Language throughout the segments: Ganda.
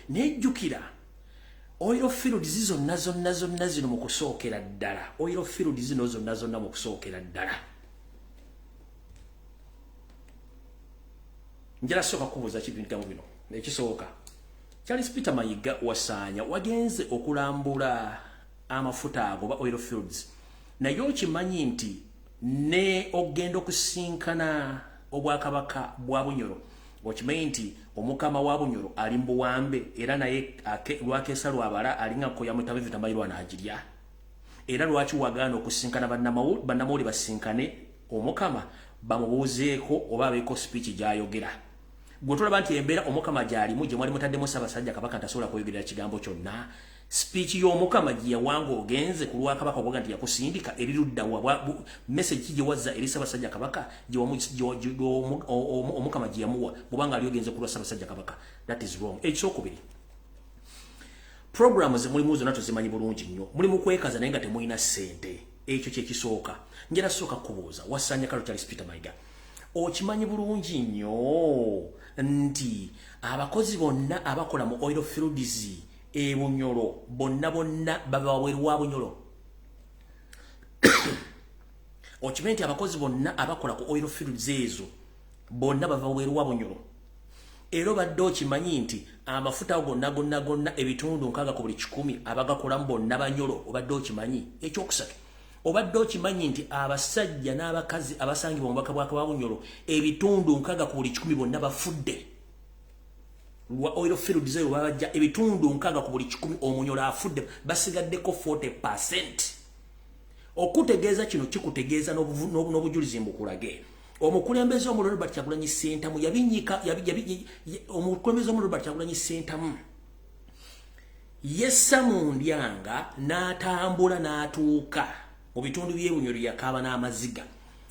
nejjukira oil field zizo nazo zino mu kusookera ddala oil field zino zonna mu kusookera ddala njala soka kubuza kibintu bino ekisooka Charles Peter Mayiga wasaanya wagenze okulambula amafuta ago ba oil fields naye okimanyi nti ne ogenda okusinkana obwakabaka bwa Bunyoro okimanyi nti omukama wa Bunyoro ali mbuwambe era naye lwakesa lwabala alinga ko yamutabe vitamayirwa najirya era lwaki wagana okusinkana bannamawuli basinkane omukama bamubuzeeko oba abeko speech gyayogera gwetulaba nti Embeera omukama gyali muje mwali mutaddemu Ssaabasajja Kabaka ntasobola kuyogerera kigambo kyonna speech y'omukama gye yawanga ogenze ku lwakabaka obwoga nti yakusindika erirudda message gye wazza eri Ssaabasajja Kabaka omukama gye yamuwa bw'obanga ali ogenze ku lwa Ssaabasajja Kabaka that is wrong. Ekyokubiri programs mulimu zonna tuzimanyi bulungi nnyo mulimu kwekaza naye nga temulina ssente ekyo kyekisooka njera sooka kubuuza wasaanya kalo Charles Peter Mayiga okimanyi bulungi nnyo nti abakozi bonna abakola mu oil fields Bunyoro bonna baba wawerwa Bunyoro okimanyi nti abakozi bonna abakola ku oil fields ezo bonna baba wawerwa Bunyoro era badde okimanyi nti amafuta gonna ebitundu nkaga ku buli 100 abagakolamu bonna Banyoro obadde okimanyi ekyokusatu obadde okimanyi nti abasajja n'abakazi abasangibwa mu bubaka bwa Bunyoro ebitundu nkaga ku buli 100 bonna bafudde lwa oil fields ezo babajja ebitundu nkaga ku buli 100 Omunyoro afudde basigaddeko 40%. Okutegeeza kino kikutegeeza n'obujulizi mbukulage omukulembeze omululu Robert Kyagulanyi Ssentamu yabinyika omukulembeze omululu Robert Kyagulanyi Ssentamu yessa mu ndyanga n'atambula n'atuuka mu bitundu by'e Bunyoro yakaaba n'amaziga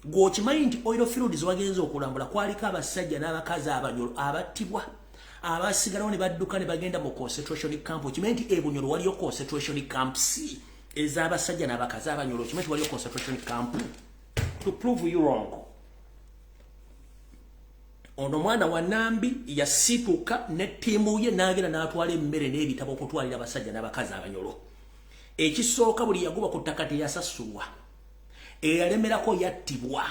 gw'okimanyi nti oil fields wagenze okulambula kwaliko abasajja n'abakazi Abanyoro abattibwa abasigalawo ne badduka ne bagenda mu concentration camp okimanyi nti e Bunyoro waliyo concentration camps ez'abasajja n'abakazi Abanyoro okimanyi nti waliyo concentration camp to prove you wrong. Ono mwana wa Nambi yasituka ne ttiimu ye n'agenda n'atwala emmere n'ebitabo okutwalira abasajja n'abakazi Abanyoro ekisooka buli yaguba ku ttaka teyasasulwa eyalemerako yattibwa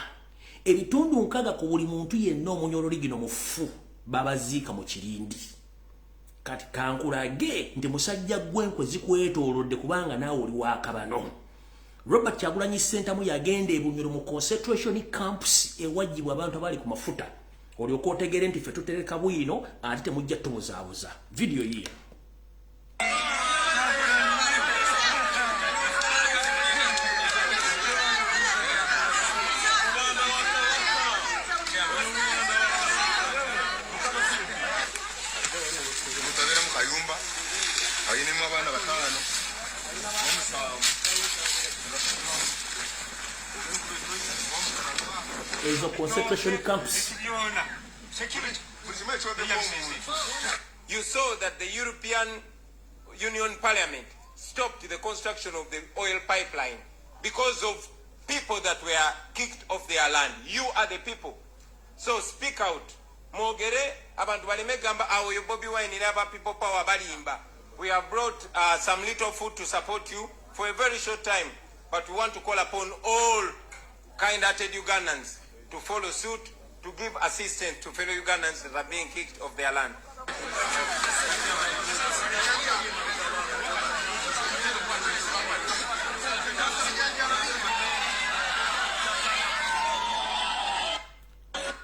ebitundu nkaga ku buli muntu yenna Omunyoro ligino mufu babaziika mu kirindi kati kankulage nti musajja gwenkwe zikwetoolodde kubanga naawe oli waakabano. Robert Kyagulanyi Ssentamu yagenda e Bunyoro mu concentration camps ewajjibwa abantu abali ku mafuta olyoka otegere nti ffe tutereka bwino ate temujja tubuzaabuza video yiyo. Concentration camps. You saw that the European Union Parliament stopped the construction of the oil pipeline because of people that were kicked off their land. You are the people. So speak out. Mogere abantu balimegamba awo yo Bobi Wine n'aba people power balimba. We have brought some little food to support you for a very short time, but we want to call upon all kind-hearted Ugandans to follow suit, to give assistance to fellow Ugandans that are being kicked off their land.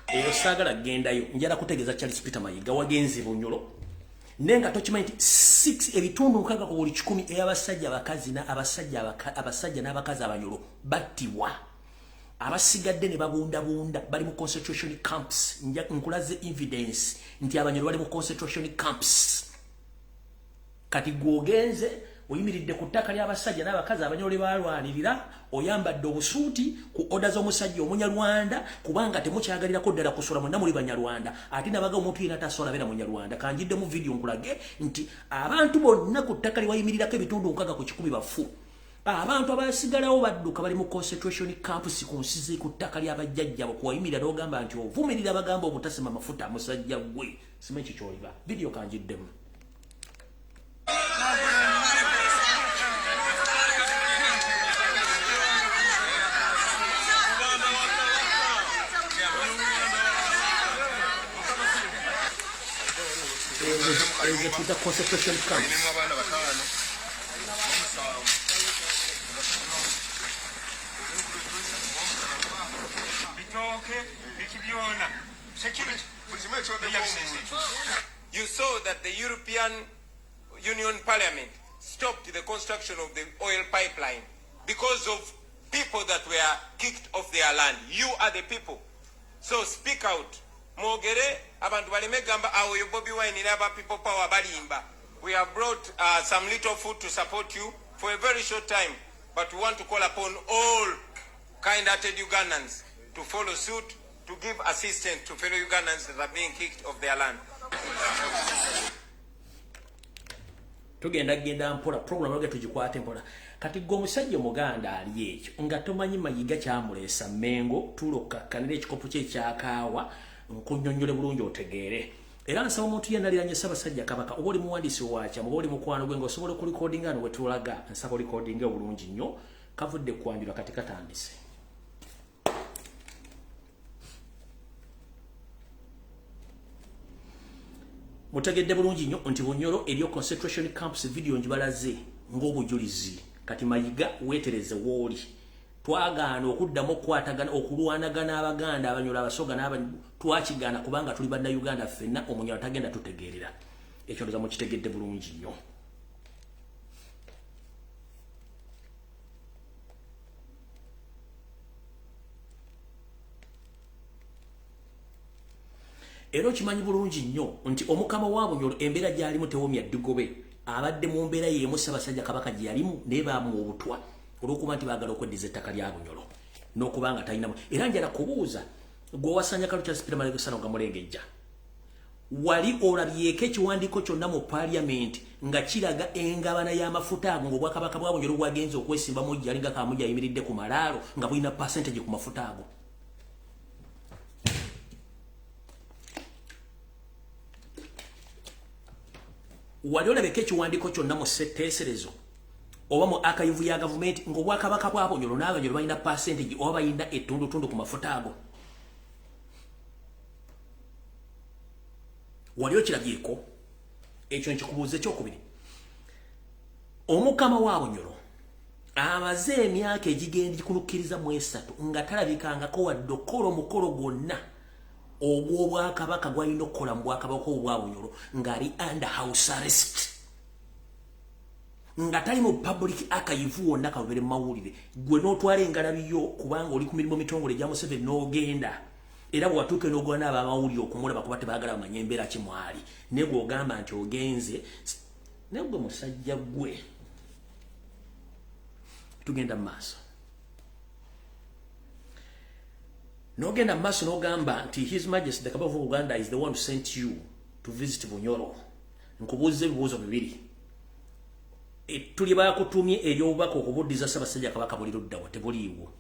Eyo saagala gendayo njala kutegeeza Charles Peter Mayiga wagenze Bunyoro nenga tokimanyi nti 6 ebitundu nkaga ku buli 100 ey'abasajja abasajja n'abakazi Abanyoro battibwa abasigadde ne babundabunda bali mu concentration camps nkulaze evidence nti Abanyoro bali mu concentration camps kati gwogenze oyimiridde ku ttaka ly'abasajja n'abakazi Abanyoro balwanirira oyambadde obusuuti ku oda z'omusajja Omunyarwanda kubanga temukyagalirako ddala kusula mwenna muli Banyarwanda ate nabaga omuntu yena tasobola beera Munyarwanda kanjidde mu video nkulage nti abantu bonna ku ttaka liwayimirirako ebitundu nkaga ku 100 bafu abantu abasigalawo badduka bali mu concentration camps ku nsizi ku ttaka ly'abajjajja kuwayimirira n'ogamba nti ovumirira bagamba obutasema mafuta musajja gwe simanyi kyoliba video kanjiddemu. ezekuta concentration camps. You saw that the European Union Parliament stopped the construction of the oil pipeline because of people that were kicked off their land. You are the people. So speak out. Mogere, abantu baleme gamba awo yo Bobi Wine n'aba people power balimba. We have brought some little food to support you for a very short time, but we want to call upon all kind-hearted Ugandans to follow suit, to give assistance to fellow Ugandans that are being kicked off their land. Tugenda mpola program lage tujikwate mpola kati gwe omusajja Omuganda ali ekyo nga tomanyi Mayiga kyamuleesa Mengo tuloka kanira ekikopo kye kyakaawa nkunyonyole bulungi otegeere era nsaba omuntu yenaliranye Ssaabasajja Kabaka oba oli muwandiisi wakya oba oli mukwano gwe ng'osobola okulikodinga ano wetulaga nsaba olikodinga obulungi nnyo kavudde kwanjula kati katandise. Mutegedde bulungi nnyo nti Bunyoro ebyo concentration camps video njibalaze ng'obujulizi kati Mayiga weetereze wooli twagaana okuddamu okukwatagana okulwanagana Abaganda Abanyola Abasoga twakigana kubanga tuli bannayuganda ffenna Omunyoro tagenda tutegeerera ekyo ndoza mukitegedde bulungi nnyo. Ero kimanyi bulungi nnyo nti omukama wa Bunyoro embeera gy'alimu tewomya ddigobe abadde mu mbeera y'emu Ssaabasajja Kabaka gye yalimu naye baamuwa obutwa olw'okuba nti baagala okweddiza ettaka lya Bunyoro n'okuba nga talinamu era njala kubuuza gwe wasanya Kalukya Sipira Malekosano nga mulengejja wali olabyeko ekiwandiiko kyonna mu Parliament nga kiraga engabana y'amafuta ago ng'Obwakabaka bwa Bunyoro bwagenze okwesimbamu ojjali nga Kamuja ayimiridde ku malaalo nga bulina percentage ku mafuta ago. Wali olabeko ekiwandiiko kyonna mu ssetteeserezo oba mu archive ya gavumenti ng'Obwakabaka bwa Bunyoro n'Abanyoro balina percentage oba balina ettundutundu ku mafuta ago. Wali okirabyeko ekyo nkikubuuza ekyokubiri. Omukama wa Bunyoro amaze emyaka egigenda gikunukkiriza mu 3 nga talabikangako wadde okukola omukolo gwonna ogw'Obwakabaka gwalina okukola mu Bwakabaka obwa Bunyoro ng'ali under house arrest nga tali mu public archive wonna kabere mu mawulire gwe n'otwala engalabiyo kubanga oli ku mirimu mitongole gya Museveni n'ogenda era bw'atuuka n'ogwana abamawulire okumulaba kuba tebaagala bamanye embeera ki mwali naye gwe ogamba nti ogenze naye gwe musajja gwe tugenda mu maaso n'ogenda mu maaso n'ogamba nti His Majesty the Kabaka of Uganda is the one who sent you to visit Bunyoro nkubuuza ebibuuzo bibiri tuli baakutumye ery'obubaka okubuddiza Ssaabasajja Kabaka buli luddawa tebuliiwo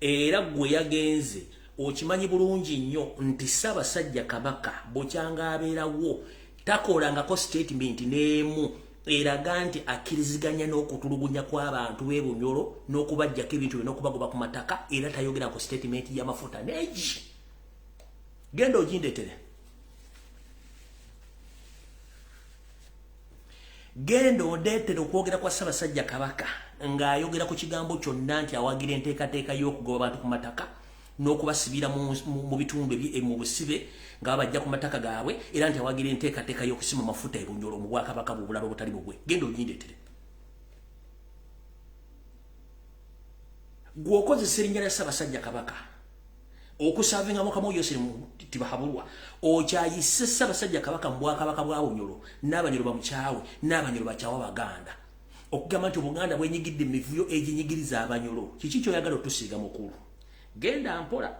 era gwe yagenze okimanyi bulungi nnyo nti Ssaabasajja Kabaka bukyanga abeerawo takolangako statement n'emu eraga nti akkiriziganya n'okutulugunya kw'abantu b'e Bunyoro n'okubajjako ebintu bye n'okubagoba ku mataka era tayogera ku statement y'amafuta neegi genda ogindeetere genda ondeetere okwogera kwa Ssaabasajja Kabaka ng'ayogera ku kigambo kyonna nti awagira enteekateeka y'okugoba abantu ku mataka n'okubasibira mu bitundu mu busibe nga bajja ku mataka gaabwe era nti awagira enteekateeka y'okusima amafuta e Bunyoro mu Bwakabaka bw'obulala obutali bugwe genda ogindeetere gwe okozesa erinnya lya Ssaabasajja Kabaka okusavinga mukama Yoseri Tibahabulwa okyayise Ssaabasajja Kabaka mu Bwakabaka bwa Bunyoro n'Abanyoro bamukyawe n'Abanyoro bakyawa Abaganda okugamba nti Obuganda bwenyigidde mu mivuyo eginyigiriza Abanyoro kiki kyoyagala otusiiga mukulu genda mpola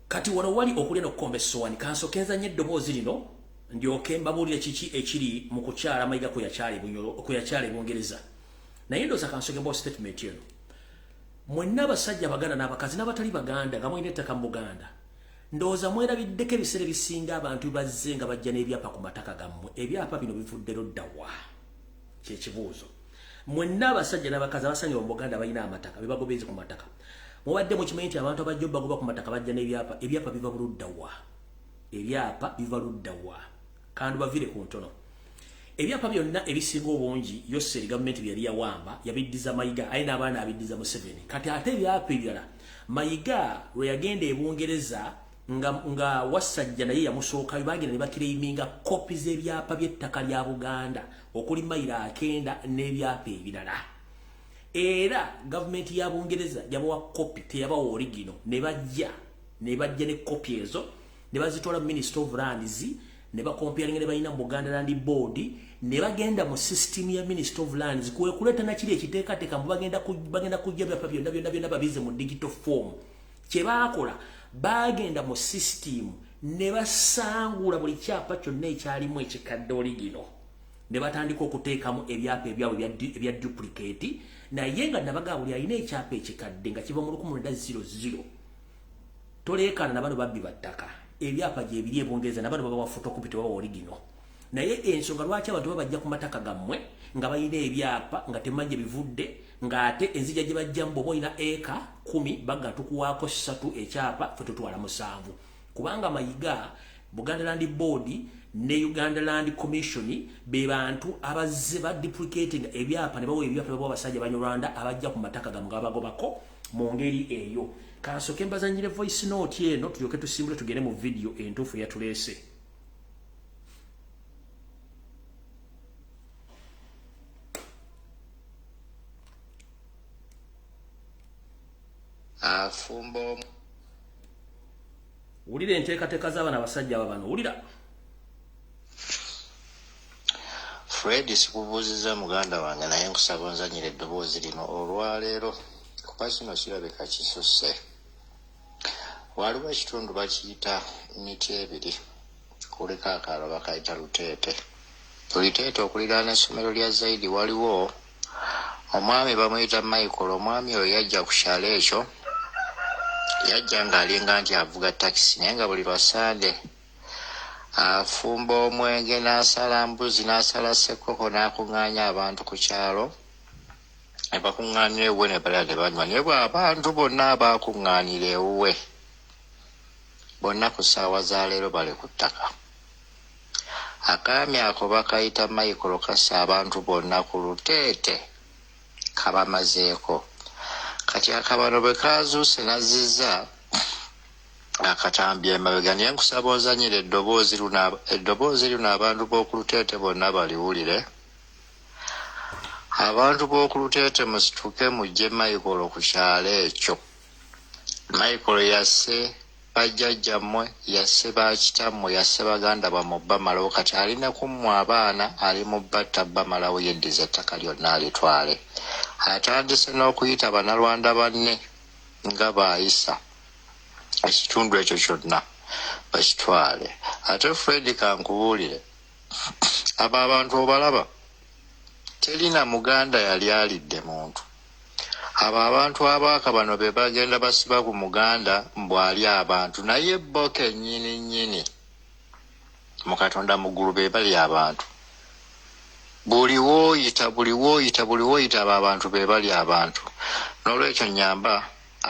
kati wano wali okulya n'okukomba essowaani kansokenza nnyo eddoboozi lino ndyoke mbabuulire kiki ekiri mu kukyala Mayiga ku yakyala e Bungereza naye ndooza kansoke mbawo statement eno mwenna abasajja Abaganda n'abakazi n'abatali Baganda nga mwine ettaka mu Buganda ndooza mwerabiddeko ebiseera ebisinga abantu bazze nga bajja n'ebyapa ku mataka gammwe ebyapa bino bivudde luddawa kyekibuuzo mwenna abasajja n'abakazi abasangibwa mu Buganda balina amataka bibagobezi ku mataka mubadde mu kimanyi nti abantu abajja bagoba ku mataka bajja n'ebyapa biva buludda wa ebyapa biva ludda wa kandi bavire ku ntono ebyapa byonna ebisinga obungi Yoseri gavumenti byali yawamba yabiddiza Mayiga ayina abaana abiddiza Museveni kati ate ebyapa ebirala Mayiga lwe yagenda e Bungereza nga wasajja naye yamusooka bagenda ne bakireiminga kopi z'ebyapa by'ettaka lya Buganda okuli mayiro 9 n'ebyapa ebirala era gavumenti ya Bungereza yabawa kopi teyabawa original ne bajja ne kopi ezo ne bazitola Minister of Lands ne bakomparing ne bayina Buganda Land Board ne bagenda mu system ya Minister of Lands kuwe kuleta na kiri ekiteekateeka mu bagenda kujja byapa byonna babize mu digital form kye baakola bagenda mu system ne basangula buli kyapa kyonna ekyalimu ekikadde original ne batandika okuteekamu ebyapa ebyabwe ebya duplicate naye nga nabaga buli alina ekyapa ekikadde nga kiva mu 1900 toleekana na bano babbi battaka ebyapa gye biri e Bungereza na bano baba photocopy tebawa original naye ensonga lwaki abantu babajja ku mataka gammwe nga bayina ebyapa nga temanje bivudde nga ate enzija gye bajja mbo boyina eka 10 baga tukuwaako 3 ekyapa fe tutwala 7 kubanga Mayiga Buganda Land Board ne Uganda Land Commission be bantu abazze ba duplicating ebyapa ne bawo ebyapa babo basajja banyolanda abajja ku mataka gammwe abagobako mu ngeri eyo kansoke mbazanyire voice note eno tulyoke tusimbule tugere mu video entufu yatulese Fumbo ulire enteekateeka z'abaana abasajja ababano ulira Fred sikubuuziza muganda wange naye nkusaba onzanyire eddoboozi lino olwaleero kuba kino kirabika kisusse waliwo ekitundu bakiyita miti ebiri kuliko akaalo bakayita Luteete Luteete okuliraana essomero lya Zaidi waliwo omwami bamuyita Michael omwami oyo yajja ku kyalo ekyo yajja ng'alinga nti avuga takisi naye nga buli lwasande afumba omwenge n'asala mbuzi n'asala ssekoko n'akuŋŋaanya abantu ku kyalo ne bakuŋŋaanira ewuwe ne balala ne banywa naye abantu bonna abaakuŋŋaanira ewuwe bonna ku ssaawa za leero bali ku ttaka akaami ako bakayita Michael kassa abantu bonna ku Luteete kabamazeeko kati akabano bwe kazuuse nazizza akatambi emabega naye nkusaba ozanyira eddoboozi lino abantu b'oku Luteete bonna baliwulire abantu b'oku Luteete musituke mujje Michael ku kyalo ekyo Michael yasse bajjajjammwe yasse bakitammwe yasse baganda bammwe bamalawo kati alina kummwe abaana ali mu batta bamalawo yeddiza ettaka lyonna alitwale atandise n'okuyita banalwanda banne nga baayisa ekitundu ekyo kyonna bakitwale ate Fred kankubuulire abo abantu obalaba terina muganda yali alidde muntu abo abantu abaaka bano be bagenda basiba ku muganda mbwali abantu naye boka ennyini mu Katonda muggulu be bali abantu buli woyita abo abantu be bali abantu n'olwekyo nyamba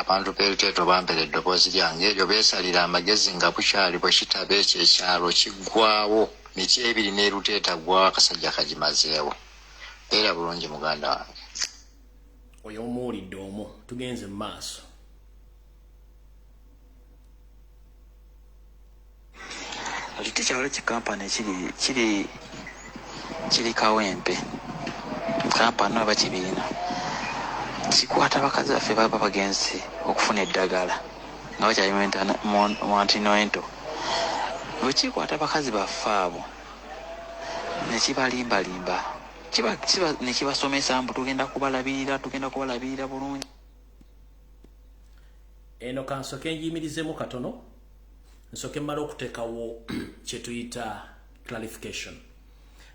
abantu b'Oluteete bampera eddoboozi lyange eryo beesalira amagezi nga bukyali bwe kitaba ekyo ekyalo kiggwawo miti ebiri ne Luteete aggwawo akasajja kagimazeewo beera bulungi muganda wange oyo omuwulidde omwo tugenze mu maaso Kyalo kikampani kiri Kawempe kampani oba kibiina kikwata bakazi baffe baba bagenzi okufuna eddagala nga bakyali mu antinoento bwe kikwata bakazi baffe abo ne kibalimbalimba ne kibasomesa mbu tugenda kubalabirira bulungi eno kansoke njiyimirizemu katono nsoke mmala okuteekawo kye tuyita clarification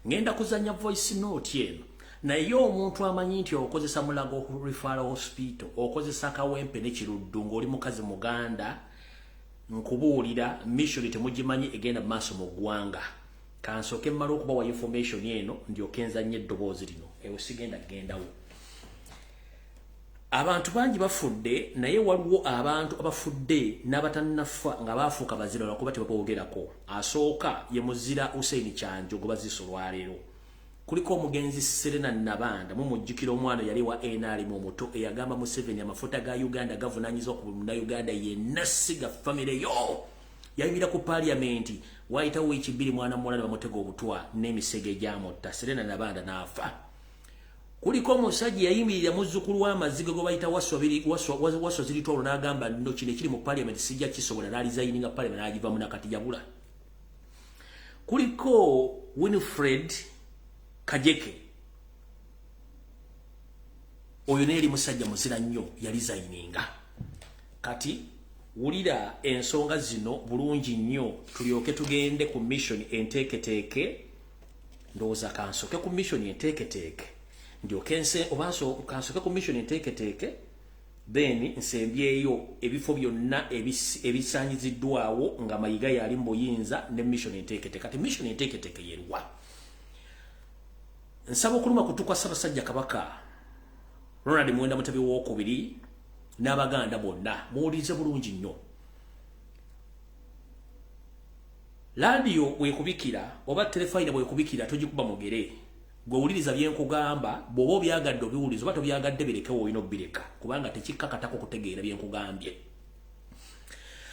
ngenda kuzanya voice note eno naye omuntu amanyi nti okozesa Mulago Referral Hospital okozesa Kawempe ne Kiruddu ng'oli mukazi Muganda nkubuulira mission temugimanyi egenda maaso mu ggwanga kansoke mmala okubawa information eno ndyokenza nnyo eddoboozi lino ewe sigenda gendawo. Abantu bangi bafudde naye waliwo abantu abafudde n'abatannafa nga baafuuka bazira lwakuba tebaboogerako. Asooka ye muzira Hussein Kyanjo gwe baziise olwaleero. Kuliko omugenzi Serena Nabanda mumujjukira omwana yali wa NRM omuto eyagamba Museveni amafuta ga Uganda gavunaanyizibwa ku Munnayuganda yenna siga famire yo. Yayimira ku parliament wayitawo wiiki bbiri mwana muwala bamutega obutwa n'emisege gyamotta. Serena Nabanda n'afa. Kuliko omusajja yayimirira muzzukulu w'amaziga gwe bayita Waswa Ziritoolo n'agamba nno kino ekiri mu parliament sijja kisobola n'alizayininga parliament n'agivamu nakati yabula. Kuliko Winfred Kajeke oyo neeri musajja muzira nnyo yalizayininga. Kati wulira ensonga zino bulungi nnyo tulyoke tugende ku mission enteeketeeke. Ndowooza kansoke ku mission enteeketeeke ndyokense obanso kansoke ku mission enteeketeeke then nsembyeyo ebifo byonna ebisanyiziddwawo nga mayiga yali mu buyinza ne mission enteeketeeke. Kati mission enteeketeeke yeruwa nsaba okuluma kutukwa Ssaabasajja Kabaka Ronald Muwenda Mutebi II n'Abaganda bonna muwulirize bulungi nnyo. Radio bwekubikira oba telefayina bwekubikira togikuba mugere gwewuliriza byenkugamba bw'oba obyagadde obiwuliza oba tobyagadde birekewo olina obbireka kubanga tekikkakatako kutegeera byenkugambye.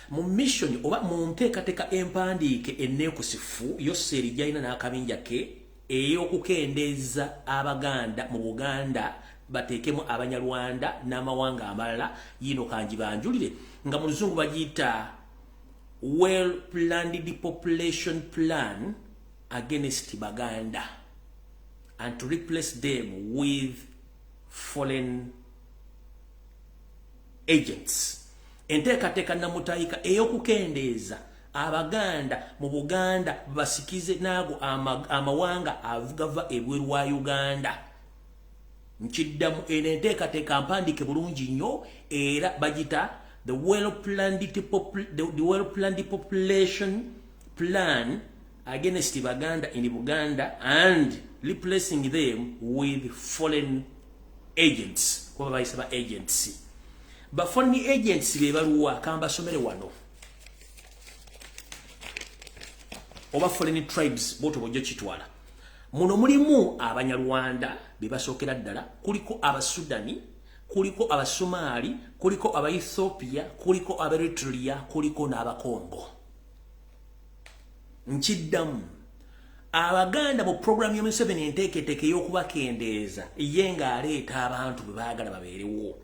Mu mission oba mu nteekateeka empandiike enneekusifu yo Sserijja n'akabinja ke ey'okukendeeza Abaganda mu Buganda bateekemu Abanyarwanda n'amawanga amalala yino kanjibanjulire nga mu Luzungu bagiyita Well Planned Depopulation Plan against Baganda and to replace them with foreign agents. Enteekateeka namutayika ey'okukendeeza Abaganda mu Buganda basikize naago amawanga avugava ebweru wa Uganda. Nkiddamu eno enteekateeka mpandiike bulungi nnyo era bagita the well planned population plan against Baganda in Buganda and replacing them with foreign agents. Kuba bayise ba agents. Ba foreign agents be baluwa kamba somere wano. Oba foreign tribes boto bojjo kitwala. Muno mulimu Abanyarwanda be basookera ddala, kuliko Abasudani, kuliko Abasomali, kuliko Abaethiopia, kuliko Aberitrea, kuliko n'Abakongo. Nkiddamu Abaganda mu program ya Museveni enteeketeeke y'okubakendeeza ye ng'aleeta abantu be baagala babeerewo.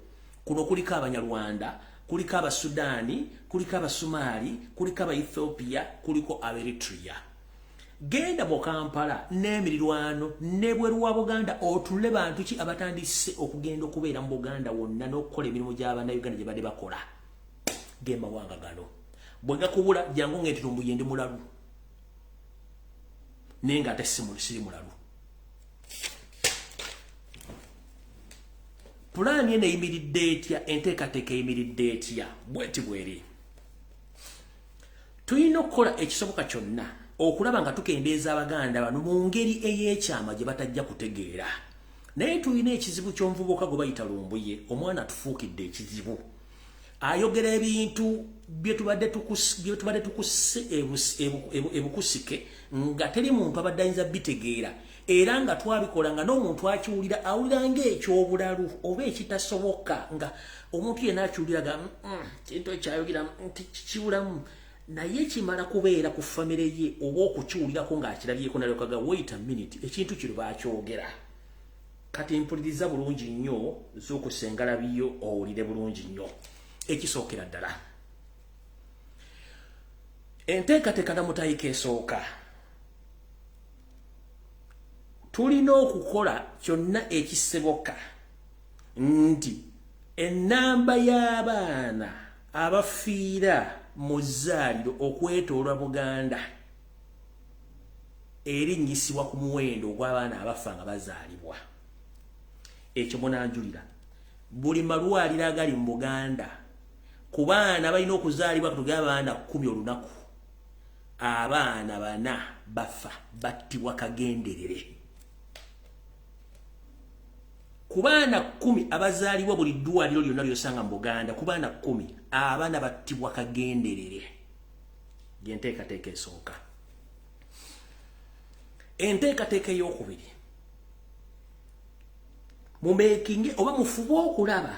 Kuno kuliko Abanyarwanda, kuliko Abasudani, kuliko Abasomali, kuliko Abaethiopia, kuliko Aberitrea. Genda mu Kampala n'emirirwano n'ebweru wa Buganda otule bantu ki abatandise okugenda okubeera mu Buganda wonna n'okukola emirimu gy'Abannayuganda gye badde bakola. Gemba wanga gano. Bwe gakubula jangu ng'eti Lumbuye ndi mulalu. Nenga ate siri mulalu. Pulaani eno eyimiridde etya, enteekateeka eyimiridde etya, bweti bweri. Tulina okukola ekisoboka kyonna okulaba nga tukendeeza Abaganda bano mu ngeri ey'ekyama gye batajja kutegeera. Naye tulina ekizibu ky'omuvubuka gwe bayita Lumbuye, omwana atufuukidde ekizibu. Ayogera ebintu bye tubadde tukusse ebukusike nga teri muntu abadde ayinza bitegeera era nga twabikola nga n'omuntu akiwulira awulira ng'ekyobulalu oba ekitasoboka nga omuntu yenna akiwuliraga kintu ekyayogera kibulamu naye kimala kubeera ku famire ye oba okukiwulirako ng'akirabyeko nalyokaga wait a minute ekintu kino baakyogera. Kati mpuliriza bulungi nnyo z'okusengala biyo owulire bulungi nnyo. Ekisookera ddala enteekateeka namutayika esooka tulina okukola kyonna ekisoboka nti ennamba y'abaana abafiira mu zzaaliro okwetoolwa Buganda erinnyisibwa ku muwendo ogw'abaana abafa nga bazaalibwa. Ekyo munanjulira buli malwaliro agali mu Buganda ku baana balina okuzaalibwa tuge abaana 10 olunaku abaana bana bafa battibwa kagenderere. Ku baana 10 abazaalibwa buli ddwaliro lyonna lyosanga mu Buganda, ku baana 10 abaana battibwa kagenderere. Yenteekateeka esooka. Enteekateeka ey'okubiri, mumeekinge oba mufube okulaba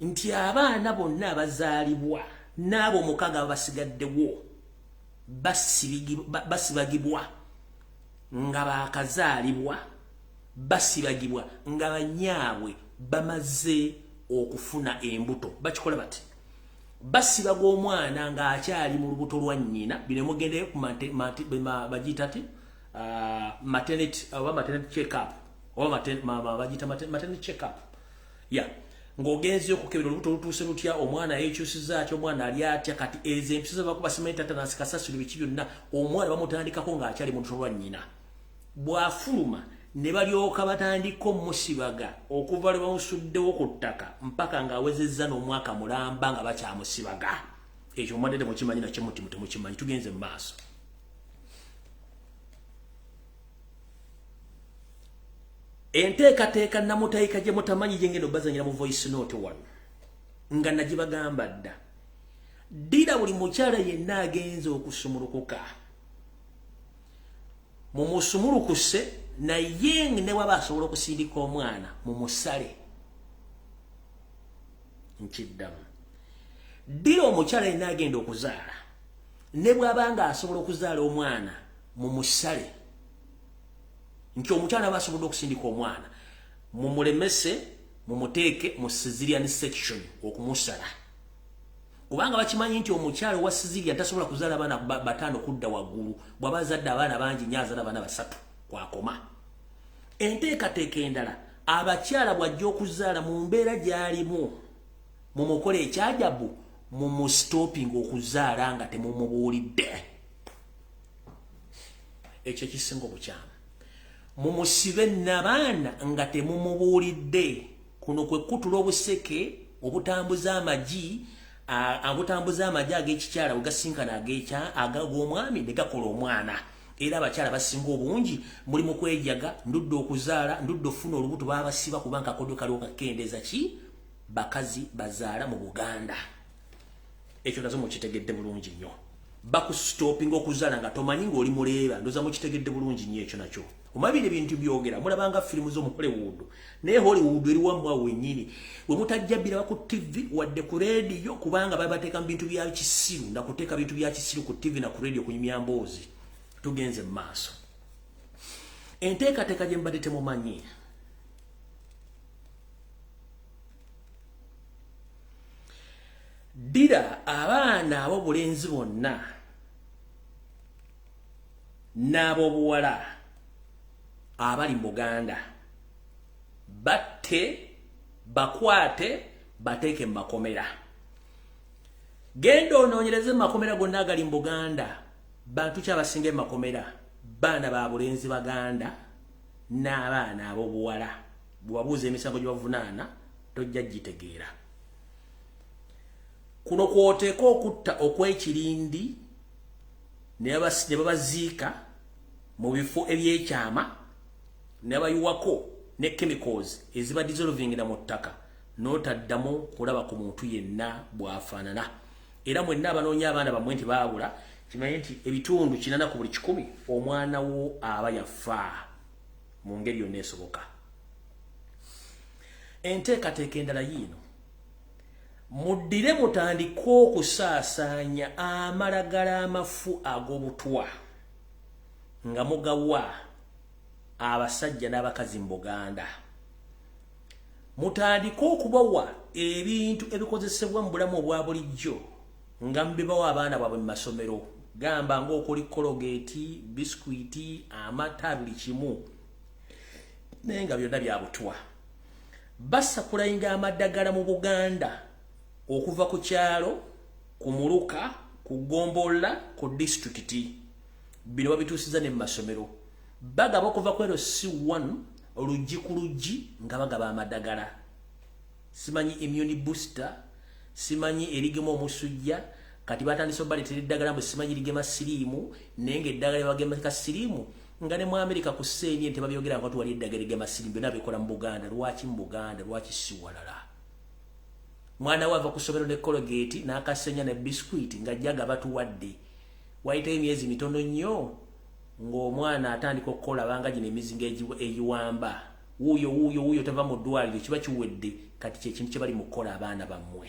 nti abaana bonna abazaalibwa n'abo 6 basigaddewo basibagibwa nga baakazaalibwa, basibagibwa nga banyaabwe bamaze okufuna embuto. Bakikola bati basibaga omwana ng'akyali mu lubuto lwa nnyina. Bino mugendeyo ku bagiyita ti maternity check-up oba bagiyita maternity check-up. Ng'ogenze okukebera olubuto lutuuse lutya, omwana yeekyusiza atya, omwana ali atya. Kati ezo empisa zabakuba simanyi tatanasi kasasiro biki byonna, omwana bamutandikako ng'akyali mu lubuto lwa nnyina. Bw'afuluma ne balyoka batandika omusibaga okuva lwe bamusuddewo ku ttaka mpaka ng'awezezza n'omwaka mulamba nga bakyamusibaga. Ekyo mumadde mukimanyi nakyo temukimanyi. Tugenze mu maaso. Enteekateeka namutayika gye mutamanyi gye ngendo bazanyira mu voice note wano nga nagibagamba dda. Ddira buli mukyala yenna agenze okusumulukuka mumusumulukuse, naye ne waba asobola okusindika omwana mumusale. Nkiddamu, ddira omukyala yenna agenda okuzaala, ne bw'abanga asobola okuzaala omwana mumusale. Nti omukyala basobola okusindika omwana mumulemese, mumuteeke mu Ssegirinya section okumusala. Kubanga bakimanyi nti omukyala wa Ssegirinya tasobola kuzaala abaana 5 kudda waggulu. Bw'aba azadde abaana bangi nnyo azaala abaana 3 kwakoma. Enteekateeka endala, abakyala bw'ajja okuzaala mu mbeera gy'alimu mumukola ekyajabu, mumusitopinga okuzaala nga temumubuulidde. Ekyo kisinga obukyamu. Mumusibe n'abaana nga temumubuulidde. Kuno kwe kutula obuseke obutambuza amagi, ag'ekikyala bwe gasinkana ag'omwami ne gakola omwana. Era abakyala basinga obungi muli mu kwejaga, ndudde okuzaala, ndudde ofuna olubuto babasiba kubanga akodyo kaliwo kakendeeza ki bakazi bazaala mu Buganda. Ekyo nazo mukitegedde bulungi nnyo. Bakusitopinga okuzaala nga tomanyi ng'oli muleeba. Ndoza mukitegedde bulungi nnyo ekyo nakyo. Omabiri ebintu byogera mulabanga firimu z'omu Hollywood, naye Hollywood eri wammwe wennyini we mutajjabira ku TV wadde ku radio kubanga babateeka mu bintu bya kisiru. Ndakuteeka bintu bya kisiru ku TV na ku radio kunyumya mboozi. Tugenze mu maaso. Enteekateeka gye mbadde temumanyi, ddira abaana ab'obulenzi bonna n'ab'obuwala abali mu Buganda, batte, bakwate, bateeke mu makomera. Genda onoonyereze mu makomera gonna agali mu Buganda, bantu ki abasinga mu makomera? Baana ba bulenzi Baganda n'abaana ab'obuwala. Bw'abuuza emisango gye bavunaana tojja gitegeera. Kuno kwoteeka okutta okw'ekirindi ne babaziika mu bifo eby'ekyama ne bayiwako ne chemicals eziba dissolving mu ttaka n'otaddamu kulaba ku muntu yenna bw'afaanana. Era mwenna abanoonya abaana bammwe nti baabula, kimanyi nti ebitundu 4 ku buli 100 omwana wo aba yafa mu ngeri yonna esoboka. Enteekateeka endala yiino, muddire mutandika okusaasaanya amalagala amafu ag'obutwa nga mugawa abasajja n'abakazi mu Buganda. Mutandika okubawa ebintu ebikozesebwa mu bulamu obwa bulijjo nga mubibawa abaana baabwe mu masomero. Gamba ng'okuli kologeti, biskwiti, amata, buli kimu, naye nga byonna bya butwa. Basakulayinga amaddagala mu Buganda okuva ku kyalo, ku Muluka, ku Gombola, ku disitulikiti. Bino babituusiza ne mu masomero. Bagaba okuva ku C1 oluggi ku luggi nga bagaba amaddagala. Simanyi immune booster, simanyi erigema omusujja, kati batandise obaleetera eddagala mwe simanyi ligema siriimu naye ng'eddagala bagemeka siriimu nga ne mu Amerika ku sseenyi tebabyogera nga tuwali eddagala ligema siriimu byonna bikola mu Buganda. Lwaki mu Buganda? Lwaki si walala? Mwana we ava ku ssomero ne Colgate n'akasenya ne biskuiti ng'ajjaga batuwadde. Wayitayo emyezi mitono nnyo ng'omwana atandika okukola banga gino emizinga egiwamba. Wuuyo tava mu ddwaliro kiba kiwedde. Kati kyekintu kye bali mu kukola abaana bammwe.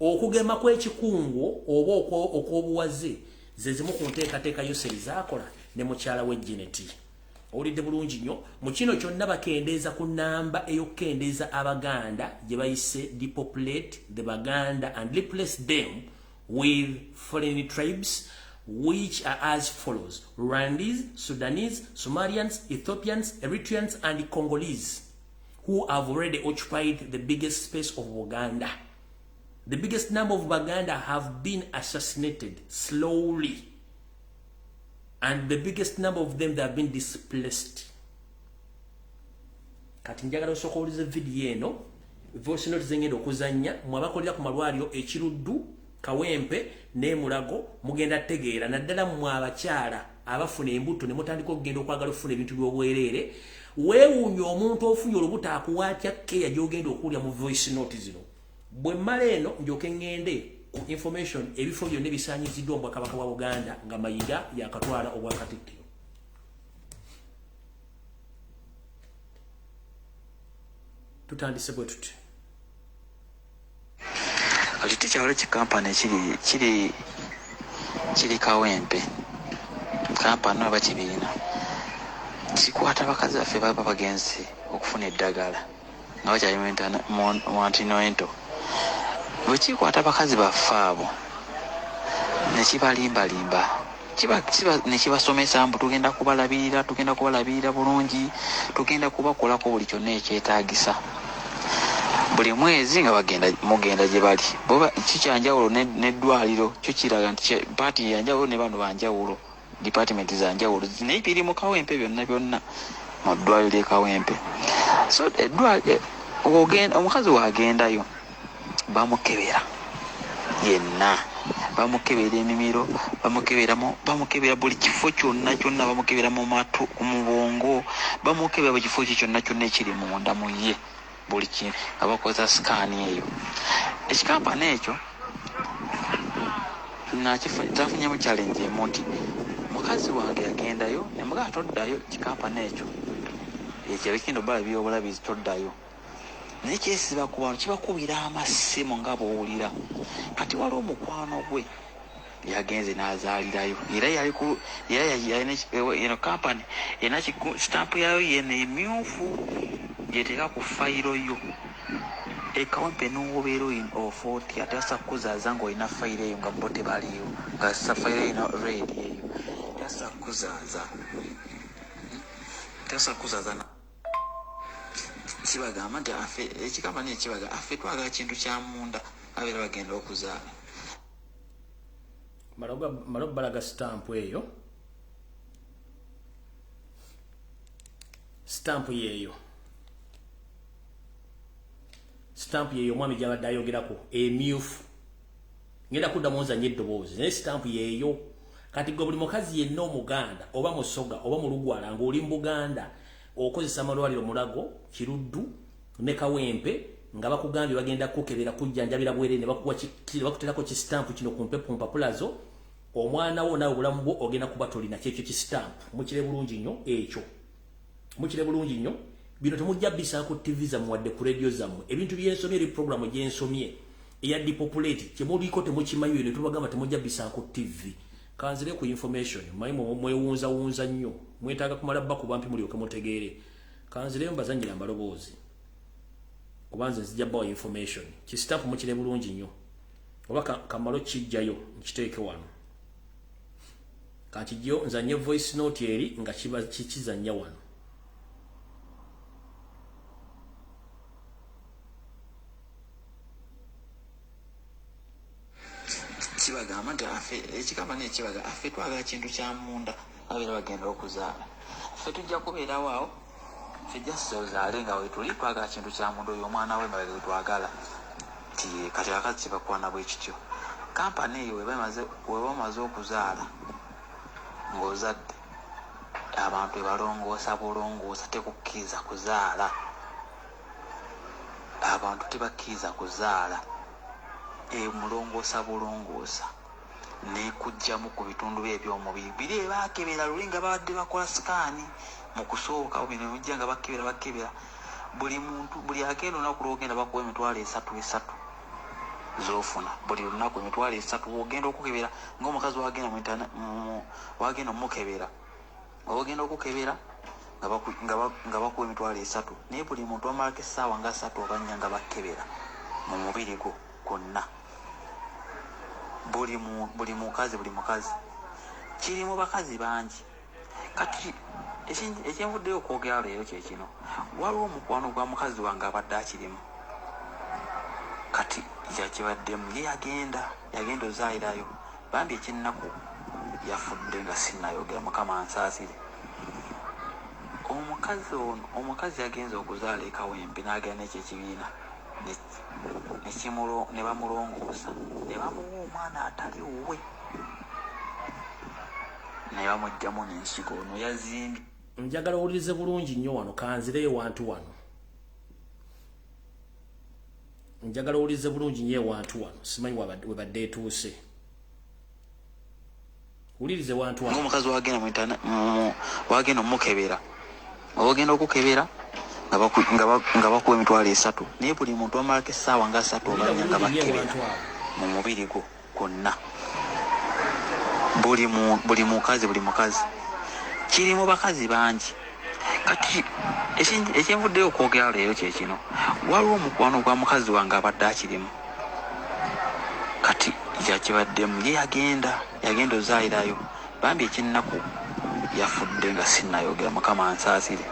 Okugema kw'ekikungo oba okw'obuwaze ze zimu ku nteekateeka Yoseri zaakola ne mukyala we Jeneti. Owulidde bulungi nnyo mu kino kyonna bakendeeza ku nnamba ey'okukendeeza Abaganda gye bayise depopulate the Baganda and replace them with foreign tribes which are as follows: Rwandese, Sudanese, Somalians, Ethiopians, Eritreans and Congolese, who have already occupied the biggest space of Uganda. The biggest number of Baganda have been assassinated slowly, and the biggest number of them that have been displaced. Kati njagala osooka owuliza video eno, voice note zengenda okuzannya mwabakolera ku malwaliro ekiruddu Kawempe ne Mulago mugenda tegeera naddala mmwe abakyala abafuna embuto ne mutandika okugenda okwagala okufuna ebintu by'obwereere. Weewuunya omuntu ofunye olubuto akuwaatya keya gy'ogenda okuwulira mu voice note zino. Bwe mmala eno njoke ngende ku information ebifo byonna ebisaanyiziddwa Obwakabaka bwa Buganda nga Mayiga yakatwala Obwakatikkiro. Tutandise bwe tuti. Kati kyalo kikampani kiri Kawempe. Kampani aba kibiina. Kikwata bakazi baffe baba bagenzi okufuna eddagala. Nga bakyayimenta Montinoento. Bwe kikwata bakazi baffe abo ne kibalimbalimba. Ne kibasomesa mbu tugenda kubalabirira bulungi, tugenda kubakolako buli kyonna ekyetaagisa. Buli mwezi nga mugenda gye bali. Boba kikyanjawulo n'eddwaliro kyo kiraga nti paati yanjawulo ne bano banjawulo. Department za njawulo naye biri mu Kawempe byonna mu ddwaliro e Kawempe. So omukazi wagendayo bamukebera yenna, bamukebera emimiro, bamukebera buli kifo kyonna bamukebera mu matu, mu bwongo, bamukebera buli kifo kyonna ekiri munda mu ye, buli kintu abakoza sikaani eyo. Ekikampani ekyo tafunye mu challenge emu nti mukazi wange yagendayo ne mugaa toddayo kikampani ekyo ekyo bala byobulabizi toddayo. Naye kyesiba ku bantu kibakubira amasimu nga bw'owulira. Kati waliwo omukwano gwe yagenze n'azaalirayo era yalina kampani erina sitampu yayo yena emyufu gyeteeka ku fayiro yo. Kawempe n'obeera ofoti ate asa kuzaaza ng'olina fayiro eyo nga bo tebaliyo nga fayiro erina red eyo tasa kuzaaza kibagamba nti affe ekikampani ekibaga affe twagala kintu kya munda abeera bagenda okuzaala. Mala balaga stampu eyo. Stampu yeeyo omwami gy'abadde ayogerako emyufu. Ngenda kuddamu nzanye eddoboozi naye stampu yeeyo. Kati gwe buli mukazi yenna Omuganda oba Musoga oba Mulugwala ng'oli mu Buganda okozesa amalwaliro Mulago, Kiruddu ne Kawempe nga bakugambye bagenda kukebera kujjanjabira bwerere ne bakuterako kistampu kino ku mpapula zo, omwana wo naawe obulamu bwo ogenda kuba tolina kyekyo kistampu. Mukire bulungi nnyo ekyo. Mukire bulungi nnyo. Bino temujja bisa ku TV zammwe wadde ku radio zammwe. Ebintu byensomye eri programu gyensomye eya depopulate kyemuliko temukimanyi bino tubagamba temujja bisa ku TV. Kanzire ku information mwewunza nnyo mwetaaga kumala bba ku bampi mulyoke mutegeere. Kanzire mbazanyira amaloboozi kubanze nzija bbawa information kistampu mukire bulungi nnyo oba kamalo kijjayo nkiteeke wano kakijjo nzanye voice note eri nga kiba kikizanya wano. Kibagamba nti ekikampani ekibaga affe twagala kintu kya munda abeera bagenda okuzaala. Ffe tujja kubeerawo awo ffe jasi ozaale nga wetuli twagala kintu kya munda oyo omwana we mabega wetwagala ti kati akazi kibakwana bwe kityo. kampani eyo weba omaze okuzaala ng'ozadde abantu ebalongoosa bulongoosa tekukkiriza kuzaala abantu tebakkiriza kuzaala mulongoosa bulongoosa nekujjamu ku bitundu bye ebyomubiri biri ebakebera luli nga babadde bakola sikaani mu kusooka bino mujja nga bakebera buli muntu buli agenda olunaku lwogenda bakuwa emitwalo 3 zofuna buli lunaku emitwalo 3 wogenda okukebera ng'omukazi wagenda omukebera ogenda okukebera nga bakuwa emitwalo 3 naye buli muntu wamalako essaawa nga 3 oba 4 nga bakebera mu mubiri gwo gwonna buli mukazi kirimu bakazi bangi kati ekyenvuddeyo okwogera leero kyekino waliwo omukwano gwa mukazi wange abadde akirimu kati yakibaddemu ye yagenda ozaalirayo bambi ekinnaku yafudde nga sinnayogera mukama ansaasire omukazi yagenza okuzaala ekawempe n'agenda n'ekyo ekibiina ne bamulongoosa ne bamuwa omwana atali wuwe ne bamugjamu n'ensigo ono yazimbye. Njagala owulirize bulungi nnyo wano kanzireyo wantu wano njagala owulirize bulungi nnyo wantu wano simanyi webadde etuuse wulirize wantu wano ng'omukazi wagenda omukebera ogenda okukebera nga bakuwa emitwalo 3 naye buli muntu wamalako essaawa nga 3 oba 4 nga bakebera mu mubiri gwo gwonna buli mukazi kirimu bakazi bangi kati ekyenvuddeyo okwogera leero kyekino waliwo omukwano gwa mukazi wange abadde akirimu kati yakibaddemu ye yagenda ozaalirayo bambi ekinnaku yafudde nga sinnayogera mukama ansaasire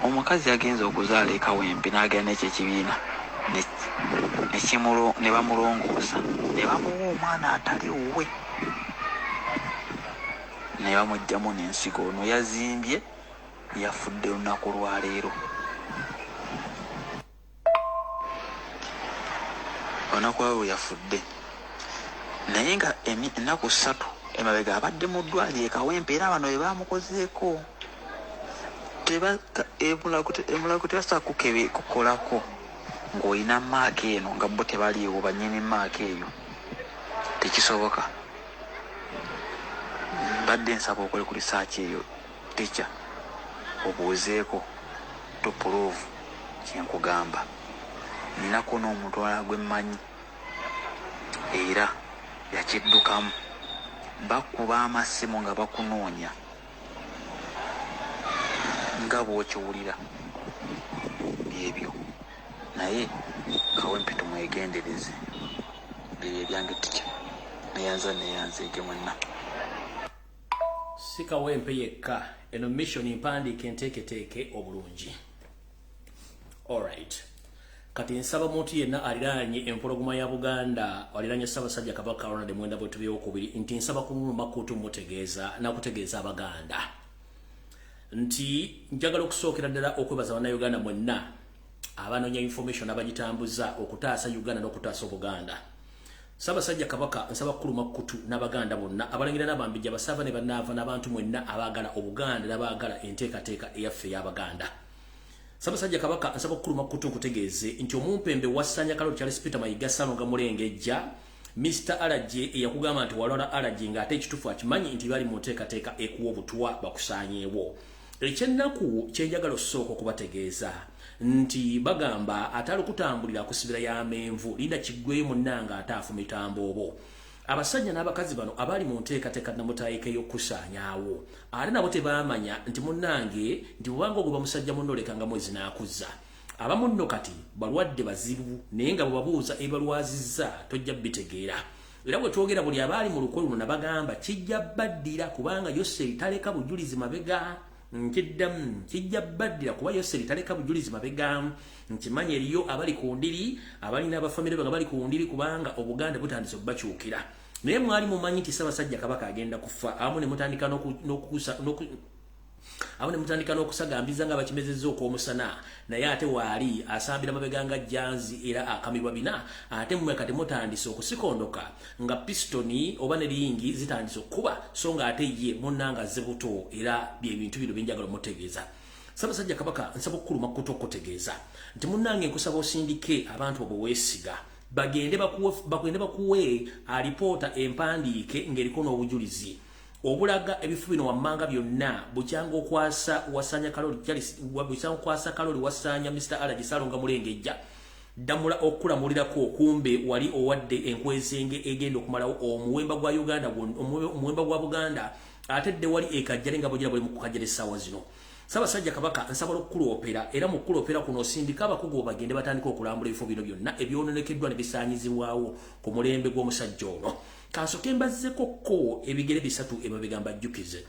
omukazi yagenza okuzaala ekawempe n'agenda n'ekyo ekibiina ne bamulongoosa ne bamuwa omwana atali wuwe ne bamugjamu n'ensigo ono yazimbye yafudde olunaku lwaleero olunaku lwaleero yafudde naye nga ennaku 3 emabega abadde mu ddwaliro ekawempe era bano bwe bamukozeeko emulago tebasobola kukolako ng'olina maaka eno nga bo tebaliiwo bannyini maaka eyo tekisoboka badde nsaba okole ku risaaki eyo tica obuuzeeko topuloovu kyenkugamba ninako n'omuntu wala gwemmanyi era yakiddukamu bakuba amasimu nga bakunoonya nga bw'okiwulira byebyo naye kawempe tumwegendereze bye byange tica neyanzeege mwenna si kawempe yekka eno mission mpandiike nteeketeeke obulungi. Alright, kati nsaba muntu yenna aliraanye empologoma ya Buganda aliraanye Ssaabasajja Kabaka Ronald Mwenda bwe tubyokubiri nti nsaba kuluma kutu mutegeeza nakutegeeza Abaganda nti njagala okusookera ddala okwebaza bannayuganda mwenna abanoonya information abagitambuza okutaasa Uganda n'okutaasa Obuganda. Ssaabasajja Kabaka nsaba kuluma kutu n'Abaganda bonna abalangira n'abambijja basava ne bannaava n'abantu mwenna abaagala Obuganda n'abaagala enteekateeka eyaffe y'Abaganda. Ssaabasajja Kabaka nsaba kuluma kutu nkutegeeze nti omumpembe wassanya Kaloli Charles Peter Mayiga Ssanonga Mulengejja Mr. Alaje eyakugamba nti walwala Alaje ng'ate ekitufu akimanyi nti bali mu nteekateeka ekuwa obutwa bakusaanyeewo. Ekyennaku kyenjagala osooka okubategeeza nti bagamba atali kutambulira kusibira ya menvu linda kiggweyo munnanga ataafu mitambo obo. Abasajja n'abakazi bano abali mu nteekateeka namutaayika y'okusaanyaawo ate nabo tebaamanya nti munnange nti bubanga ogwo bamusajja munnolekanga mwezi n'akuzza abamu nno kati balwadde bazibu naye nga bwebabuuza ebalwazizza tojja bitegeera era bwe twogera buli abaali mu lukwe luno nabagamba kijja baddira kubanga Yoseri taleka bujulizi mabega nkiddamu kijja baddira kuba Yoseri taleka bujulizi mabega nkimanyi eriyo abali ku ndiri abalina abafamire banga bali ku ndiri kubanga Obuganda butandise okubakyukira naye mwali mumanyi nti Ssaabasajja Kabaka agenda kufa amu ne mutandika Abone mutandika n'okusagambiza nga bakimezezza okwomusana naye ate waali asambira mabega nga janzi era akamibwa bina ate mmwe kati mutandise okusikondoka nga pistoni oba ne lingi zitandise okuba so nga ate ye munnanga zebuto era bye bintu bino binjagala mutegeeza. Ssaabasajja Kabaka nsaba okukuluma kutegeeza nti munnange nkusaba osindike abantu abo weesiga bagende bakuwe alipoota empandiike ng'eriko n'obujulizi obulaga ebifu bino wammanga byonna bukyanga okwasa wasanya kaloli wasanya Mr. Alaji Salonga Mulengejja damula okulamulirako okumbe wali owadde enkwezenge egenda okumalawo omuwemba gwa Uganda omuwemba gwa Buganda atedde wali ekajjale nga bujira buli mu kukajjala essaawa zino. Ssaabasajja Kabaka nsaba okukuloopera era mu kuloopera kuno osindika abakugu bagende batandika okulambula ebifo bino byonna ebyononekeddwa ne bisaanyizibwawo ku mulembe gw'omusajja ono. Kansoke mbazzeko ko ebigere bisatu emabega mbajjukize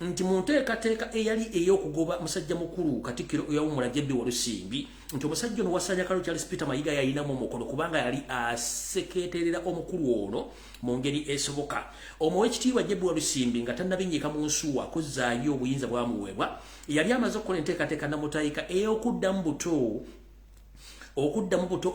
nti mu nteekateeka eyali ey'okugoba musajja mukulu Katikkiro eyawummula Jebbi Walusimbi nti omusajja ono wasanya Kaloli Charles Peter Mayiga yalinamu omukono kubanga yali asekeeterera omukulu ono mu ngeri esoboka. Omuweekitiibwa Jebbi Walusimbi nga tannabinnyika mu nsuwa kuzzaayo obuyinza bwamuweebwa yali amaze okukola enteekateeka namutayika ey'okuddamu buto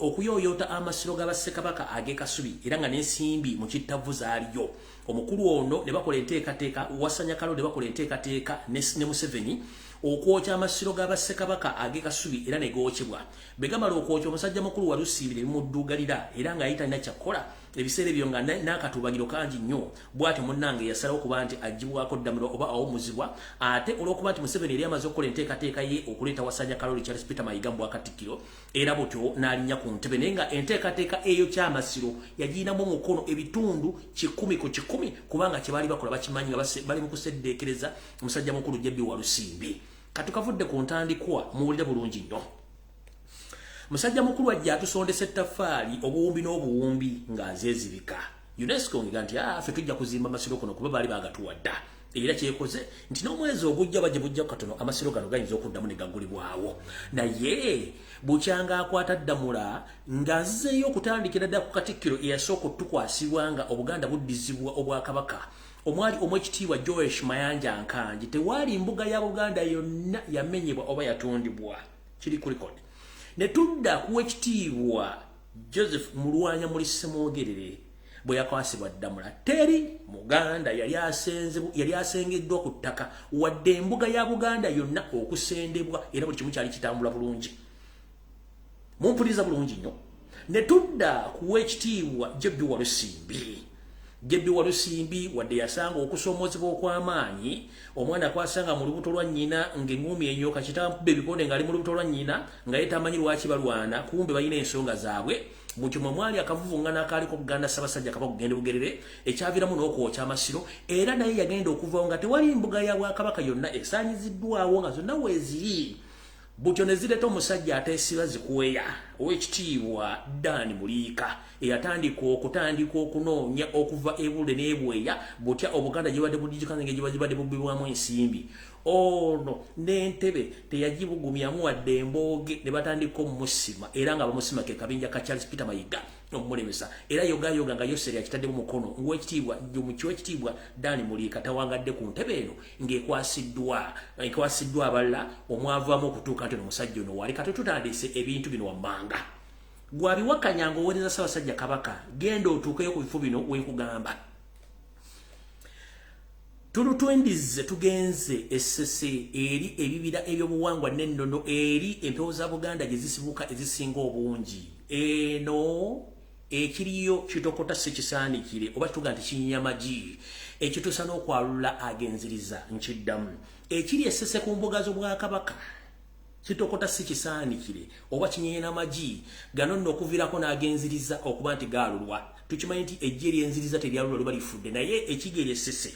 okuyooyoota amasiro g'abassekabaka ag'ekasubi era nga n'ensimbi mu kittavu zaaliyo. Omukulu ono ne bakola enteekateeka wasanya Kaloli ne bakola enteekateeka ne Museveni okwokya amasiro g'abassekabaka ag'ekasubi era ne gookyebwa. Bwe gamala okwokya omusajja mukulu Walusimbi ne bimudduugalira era ng'ayita alina kyakkola ebiseera ebyo nga n'akatubagiro kangi nnyo bw'ati munnange yasalawo okuba nti agibwako ddamiro oba awummuzibwa ate olw'okuba nti Museveni yali amaze okukola enteekateeka ye okuleeta wasanya Kaloli Charles Peter Mayiga mu Bwakatikkiro era butyo n'alinnya ku ntebe naye nga enteekateeka eyo ky'amasiro yagiyinamu omukono ebitundu 100 ku 100 kubanga kye baali bakola bakimanyi nga bali mu kuseddeekereza omusajja mukulu Jebbi Walusimbi. Katukavudde ku ntandikwa muwulire bulungi nnyo. Musajja mukulu ajja atusondesa ettaffaali obuwumbi n'obuwumbi ng'azeezibika. UNESCO ngiga nti ffe tujja kuzimba amasiro kuno kuba baali baagatuwadda era kyekoze nti n'omwezi ogujja bajja bujja katono amasiro gano gayinza okuddamu ne gaggulibwawo naye bukyanga akwata ddamula ng'azizeeyo okutandikira ddala ku Katikkiro eyasooka otukwasibwa nga Obuganda buddizibwa Obwakabaka omwali omwekitiibwa Joesh Mayanja Nkanji tewaali mbuga ya Buganda yonna yamenyebwa oba yatundibwa kiri ku likodi. Ne tudda ku wekitiibwa Joseph Mulwanya muli Ssemwogerere bwe yakwasibwa ddamula teri Muganda yali asengeddwa ku ttaka wadde embuga ya Buganda yonna okusendebwa era buli kimu kyali kitambula bulungi. Mumpuliriza bulungi nnyo. Ne tudda ku wekitiibwa Jebbi Walusimbi. Jebbi Walusimbi wadde yasanga okusoomozebwa okw'amaanyi omwana kwasanga mu lubuto lwa nnyina ng'engumi enyoka kitampuba ebikonde ng'ali mu lubuto lwa nnyina nga ye tamanyi lwaki balwana kumbe balina ensonga zaabwe mukyo mwe mwali akavuvungana akaaliko Buganda Ssaabasajja Kabaka kugenda Bugerere ekyaviramu n'okwokya amasiro era naye yagenda okuvawo nga tewali mbuga ya Bwakabaka yonna esaanyiziddwawo nga zonna weeziri. Butyo ne zireeta omusajja ateesiba zikuweya ow'ekitiibwa Dan Muliika eyatandika okunoonya okuva ebule n'ebweya butya Obuganda gye badde budijikana ng'egye badde bubbibwamu ensimbi. Ono n'entebe teyagibugumyamu wadde embooge ne batandika omumusima era nga bamusima ke kabinja ka Charles Peter Mayiga omulemesa era yoga nga Yoseri akitaddemu mukono ng'owekitiibwa Dan Muliika tawangadde ku ntebe eno ng'ekwasiddwa abalala omwavaamu okutuuka nti omusajja ono wali kati tutandise ebintu bino wammanga gwabiwakanya ng'oweereza Ssaabasajja Kabaka genda otuukeyo ku bifo bino wenkugamba. Tulutwendize tugenze essese eri ebibira ebyobuwangwa n'ennono eri empewo za Buganda gye zisibuka ezisinga obungi. Eno ekiriyo kitokota sekisaanikire oba tuga nti kinyamagi ekituusa n'okwalula agenziriza nkiddamu. Ekiri essese ku mbuga z'Obwakabaka kitokota sekisaanikire oba kinyeena amagi gano nno okuviirako n'agenziriza okuba nti gaalulwa. Tukimanyi nti ejji eryenziriza teryalulwa luba lifudde naye ekigi eryessese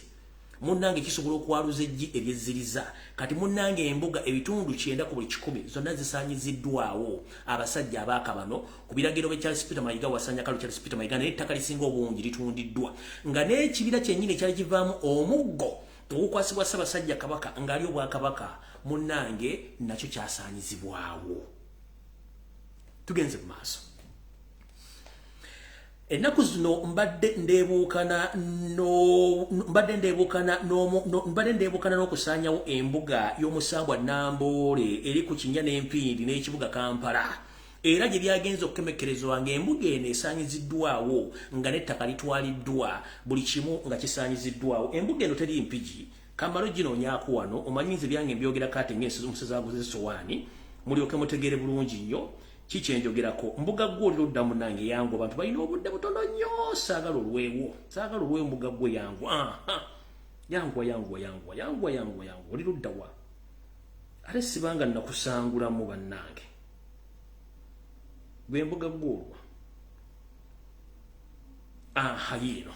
munnange kisobola okwaluza ejji eryeziriza kati munnange embuga ebitundu 9 ku buli 100 zonna zisaanyiziddwawo abasajja abaaka bano ku biragiro bya Charles Peter Mayiga wasanya Kaloli Charles Peter Mayiga n'ettaka lisinga obungi litundiddwa nga n'ekibira kyennyini kyali kivaamu omuggo ogukwasibwa Ssaabasajja Kabaka ng'ali Obwakabaka munnange nakyo kyasaanyizibwawo. Tugenze mu maaso. ennaku zino mbadde ndeebukana n'okusaanyawo embuga y'omusambwa Namboole eri ku Kinya n'Empindi n'ekibuga Kampala era gye byagenze okukemekkerezebwa ng'embuga eno esaanyiziddwawo nga n'ettaka litwaliddwa buli kimu nga kisaanyiziddwawo. Embuga eno teri mpigi kamalo ginoonyaako wano omanyi nze byange mbyogerako ate ng'omusazaaguze sowaani mulyoke mutegeere bulungi nnyo kiki enjogerako. Mbuga gwe oli ludda munnange yangu abantu balina obudde butono nnyo saagala olwewo mbuga gwe yangu yangwa oli ludda wa ate sibanga nakusangulamu bannange gwe mbuga gwe olwa yiino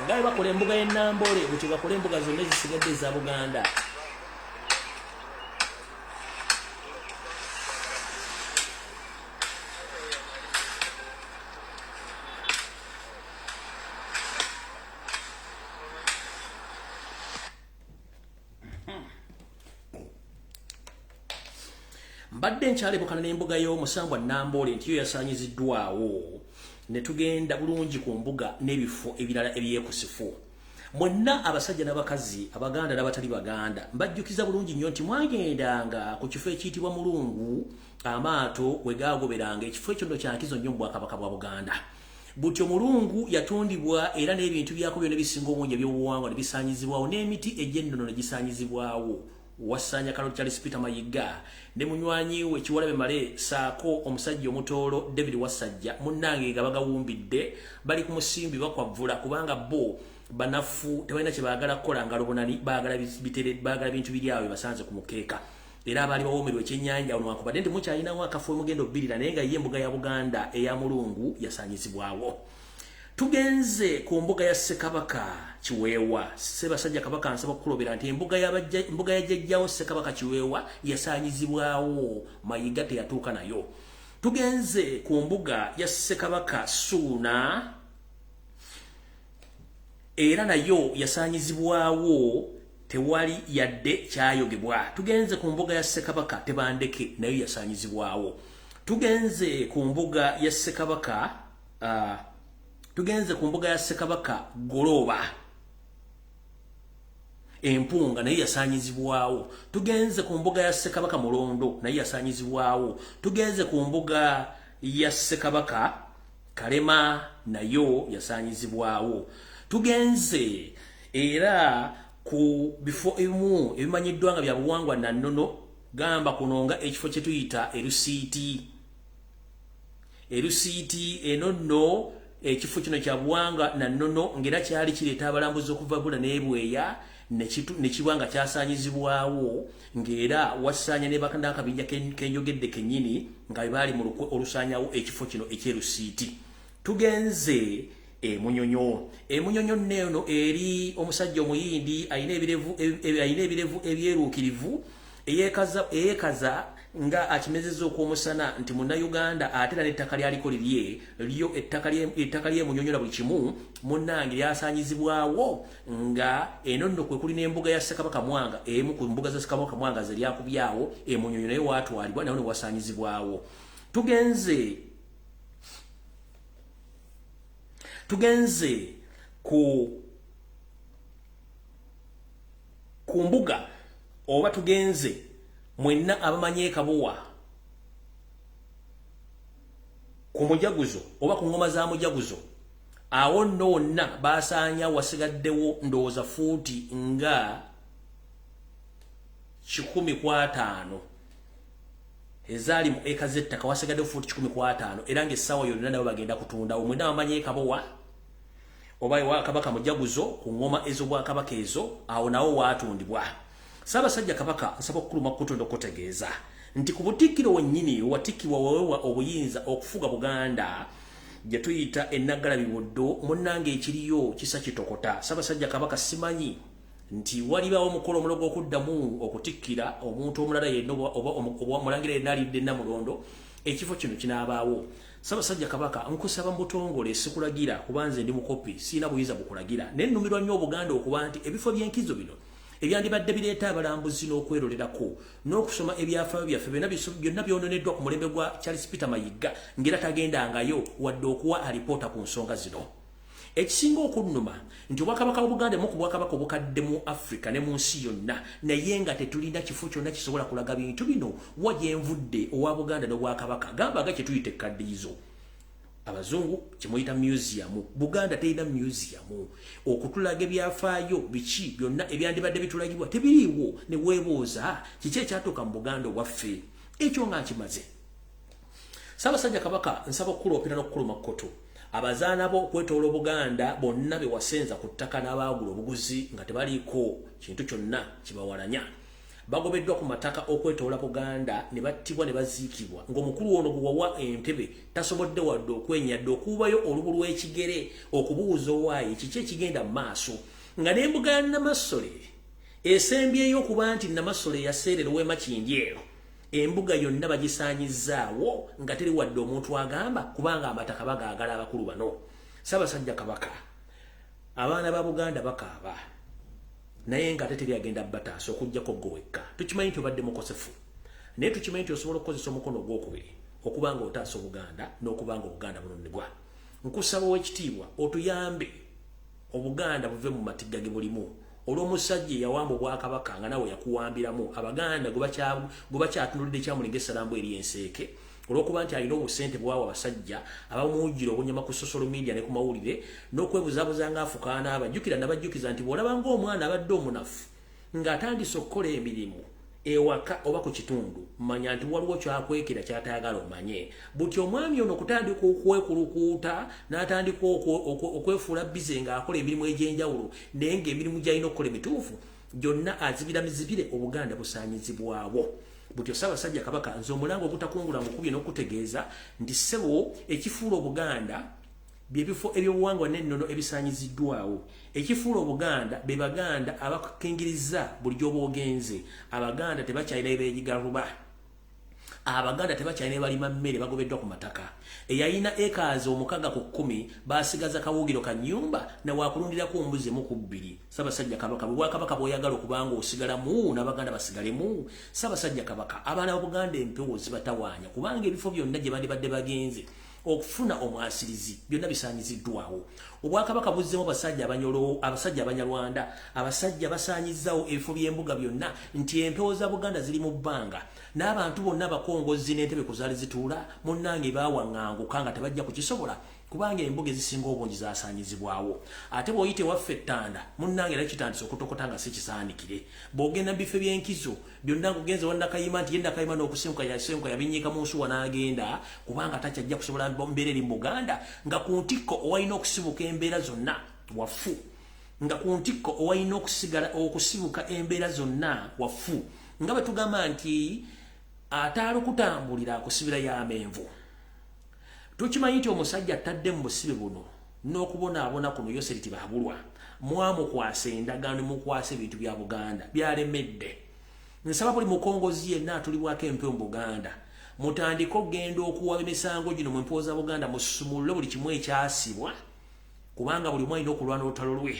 nga bakola embuga y'e Namboole bwetyo bakola embuga zonna ezisigadde eza Buganda. Mbadde nkyalebukana n'embuga y'omusambwa Namboole nti yo yasaanyiziddwawo ne tugenda bulungi ku mbuga n'ebifo ebirala ebyekusifu. Mwenna abasajja n'abakazi Abaganda n'abatali Baganda mbajjukiza bulungi nnyo nti mwagendanga ku kifo ekiyitibwa Mulungu amaato we gaagoberanga. Ekifo ekyo nno kyankizo nnyo mu Bwakabaka bwa Buganda. Butyo Mulungu yatundibwa era n'ebintu byako byonna bisinga obungi eby'obuwangwa ne bisaanyizibwawo n'emiti egy'ennono ne gisaanyizibwawo. Wasanya Kalo Charles Peter Mayiga ne munywanyi we Kiwalabe Male saako omusajja omutoolo David Wasajja munnange gabaga wumbidde bali ku musimbi bakwavula kubanga bo banafu tebalina kye baagala kukola nga lubonani baagala bintu biri awo basanze ku mukeeka era abaali bawoomerwa ekyennyanja olwakubadde nti mukyalinawo akafo omugendo bbirira naye nga ye embuga ya Buganda eya Mulungu yasaanyizibwawo. Tugenze ku mbuga ya Ssekabaka Kiweewa. Ssebasajja Kabaka ansaba okukulobera nti embuga ya jjajjawo Ssekabaka Kiweewa yasaanyizibwawo, Mayiga teyatuuka nayo. Tugenze ku mbuga ya Ssekabaka Suuna era nayo yasaanyizibwawo tewali yadde kyayogebwa. Tugenze ku mbuga ya Ssekabaka Tebandeke nayo yasaanyizibwawo. Tugenze ku mbuga ya Ssekabaka Goloba Empunga naye yasaanyizibwawo. Tugenze ku mbuga ya Ssekabaka Mulondo naye yasaanyizibwawo. Tugenze ku mbuga ya Ssekabaka Kalema nayo yasaanyizibwawo. Tugenze era ku bifo ebimu ebimanyiddwa nga bya buwangwa na nnono gamba kunonga ekifo kye tuyita Erusiiti eno nno ekifo kino kya buwanga na nnono ngera kyali kireeta abalambuzi okuva Bula n'Ebweya ne kibwanga kyasaanyizibwawo ng'era wasaanya ne n'akabinja kenjogedde kennyini nga baali mu lukwe olusaanyawo ekifo kino eky'Erusiiti. Tugenze Munyonyo. Munyonyo nneeno eri omusajja omuyindi ayina ebirevu ebyeruukirivu eyeekaza nga akimezezza okw'omusana nti Munnayuganda ate era n'ettaka lyaliko lyo ettaka ly'e Munyonyo na buli kimu munnange lyasaanyizibwawo nga eno nno kwe kuli n'embuga ya Ssekabaka Mwanga emu ku mbuga za Ssekabaka Mwanga ze lyakubyawo Munyonyo naye waatwalibwa nawo ne wasaanyizibwawo. Tugenze ku mbuga oba tugenze mwenna abamanyi Kabowa ku mujaguzo oba ku ngoma za mujaguzo awo nno wonna basaanya wasigaddewo ndowooza fuuti nga 105 ezaali mu eka z'ettaka wasigaddewo fuuti 105 era ng'essaawa yonna nabo bagenda kutunda mwenna abamanyi Kabowa oba ewa Kabaka mujaguzo ku ngoma ez'Obwakabaka ezo awo nawo waatundibwa. Ssaabasajja Kabaka nsaba okukuluma kutonda okutegeeza nti ku butikkiro wennyini watikkibwa wawewa obuyinza okufuga Buganda gye tuyita ennaggalabi Buddo munnange ekiriyo kisa kitokota. Ssaabasajja Kabaka simanyi nti walibaawo omukolo omulala gw'okuddamu okutikkira omuntu omulala yenna oba omulangira yenna alidde Namulondo ekifo kino kinabaawo Ssaabasajja Kabaka nkusaba mutongole sikulagira kubanze ndi mukopi sina buyiza bukulagira nennumirwa nnyo Buganda okuba nti ebifo by'enkizo bino ebyandibadde bireeta abalambuzi n'okwerolerako n'okusoma ebyafaayo byaffe byonna byononeddwa ku mulembe gwa Charles Peter Mayiga ngera tagendangayo wadde okuwa alipoota ku nsonga zino. Ekisinga okunnuma nti Obwakabaka bwa Buganda mu ku Bwakabaka obukadde mu Africa ne mu nsi yonna naye nga tetulina kifo kyonna kisobola kulaga bintu bino wagyenvudde owa Buganda n'Obwakabaka gamba kye tuyita ekkaddiyizo. Abazungu kimuyita museum. Buganda terina museum okutulaga ebyafaayo biki byonna ebyandibadde bitulagibwa tebiriiwo ne weebooza kiki ekyatuuka mu Buganda waffe ekyo nga nkimaze. Ssaabasajja Kabaka nsaba okukuloopera n'okukuluma kkoto abazaana bo okwetoola Buganda bonna be wasenza ku ttaka n'abaagula obuguzi nga tebaliiko kintu kyonna kibawalanya bagobeddwa ku mataka okwetoola Buganda ne battibwa ne baziikibwa ng'omukulu ono gwe wawa entebe tasobodde wadde okwenyadde okuubayo olubu lw'ekigere okubuuza owaayi kiki ekigenda mu maaso nga n'embuga ya Namasole esembyeyo okuba nti Namasole yaseerera ow'Emakindi eno embuga yonna bagisaanyizaawo nga teri wadde omuntu agamba kubanga amataka bagaagala abakulu bano. Ssaabasajja Kabaka abaana ba Buganda bakaaba naye nga teteri agenda bataasa okuggyako gwe wekka. Tukimanyi nti obadde mukosefu naye tukimanyi nti osobola okukozesa omukono ogwokubiri okuba nga otaasa Obuganda n'okuba nga Obuganda bunonebwa. Nkusaba ow'ekitiibwa otuyambe Obuganda buve mu matigga ge bulimu olw'omusajja yawamba Obwakabaka nga nawe yakuwambiramu Abaganda gwe bakyatunulidde Kyamulinga Essalambwe eri enseeke olw'okuba nti alina obusente bwawa abasajja abamuwujjira obunyama ku social media ne ku mawulire n'okwebuzaabuza ng'afukaana abajjukira n'abajjukiza nti bw'olaba ng'omwana abadde omunafu ng'atandise okukola emirimu ewaka oba ku kitundu manya nti waliwo kyakwekera kyatayagala omanye buti omwami ono kutandika okwekulukuuta n'atandika okwefuula bize ng'akola emirimu egy'enjawulo naye ng'emirimu gy'alina okukola emituufu gyonna azibira mizibire Obuganda busaanyizibwawo. Butyo Ssaabasajja Kabaka nze omulango ogutakungula mukubye n'okutegeeza nti ssebo ekifuula Obuganda byebifo ebyobuwangwa n'ennono ebisaanyiziddwawo. Ekifuula Obuganda be Baganda abakengiriza bulijjo bwogenze. Abaganda tebakyalina ebeeyigaluba. Abaganda tebakyalina balima mmere bagobeddwa ku mataka. Eyalina ekaazi 610 baasigaza kawugiro ka nnyumba na waakulundirako ombuzi mu ku 2. Ssaabasajja Kabaka Bwakabaka bw'oyagala okubanga osigalamu n'Abaganda basigalemu. Ssaabasajja Kabaka abaana ba Buganda empewo zibatawaanya kubanga ebifo byonna gye bandibadde bagenze okufuna omwasirizi byonna bisaanyiziddwawo. Obwakabaka buzzemu abasajja Abanyarwanda abasajja basaanyizzawo ebifo by'embuga byonna nti empewo za Buganda ziri mu bbanga n'abantu bonna abakongozi n'entebe kuzaali zituula munnange baawaŋŋanguka nga tebajja kukisobola kubanga embuga ezisinga obungi zaasaanyizibwawo. Ate bw'oyite waffe Ttanda munnange era kitandise okutokota nga si kisaanikire. Bw'ogenda mu bifo by'enkizo byonna ng'ogenze wa Nakayima nti ye Nakayima n'okusenguka yabinyiika mu nsuwa n'agenda kubanga takyajja kusobola mbeera eri mu Buganda nga ku ntikko owalina okusibuka embeera zonna wafu nga ku ntikko owalina okusibuka embeera zonna wafu nga bwe tugamba nti ataali okutambulira akusibirayo amenvu. Tukimanyi nti omusajja attadde mu busibe buno n'okubonaabona kuno yose tibabulwa mwamukwasa endagaano mukwasa ebintu bya Buganda byalemedde. Nsaba buli mukongozi yenna atulibwako empewo mu Buganda mutandika okugenda okuwaba emisango gino mu mpewo za Buganda musumulule buli kimu ekyasibwa kubanga buli mwe alina okulwana olutalo lwe.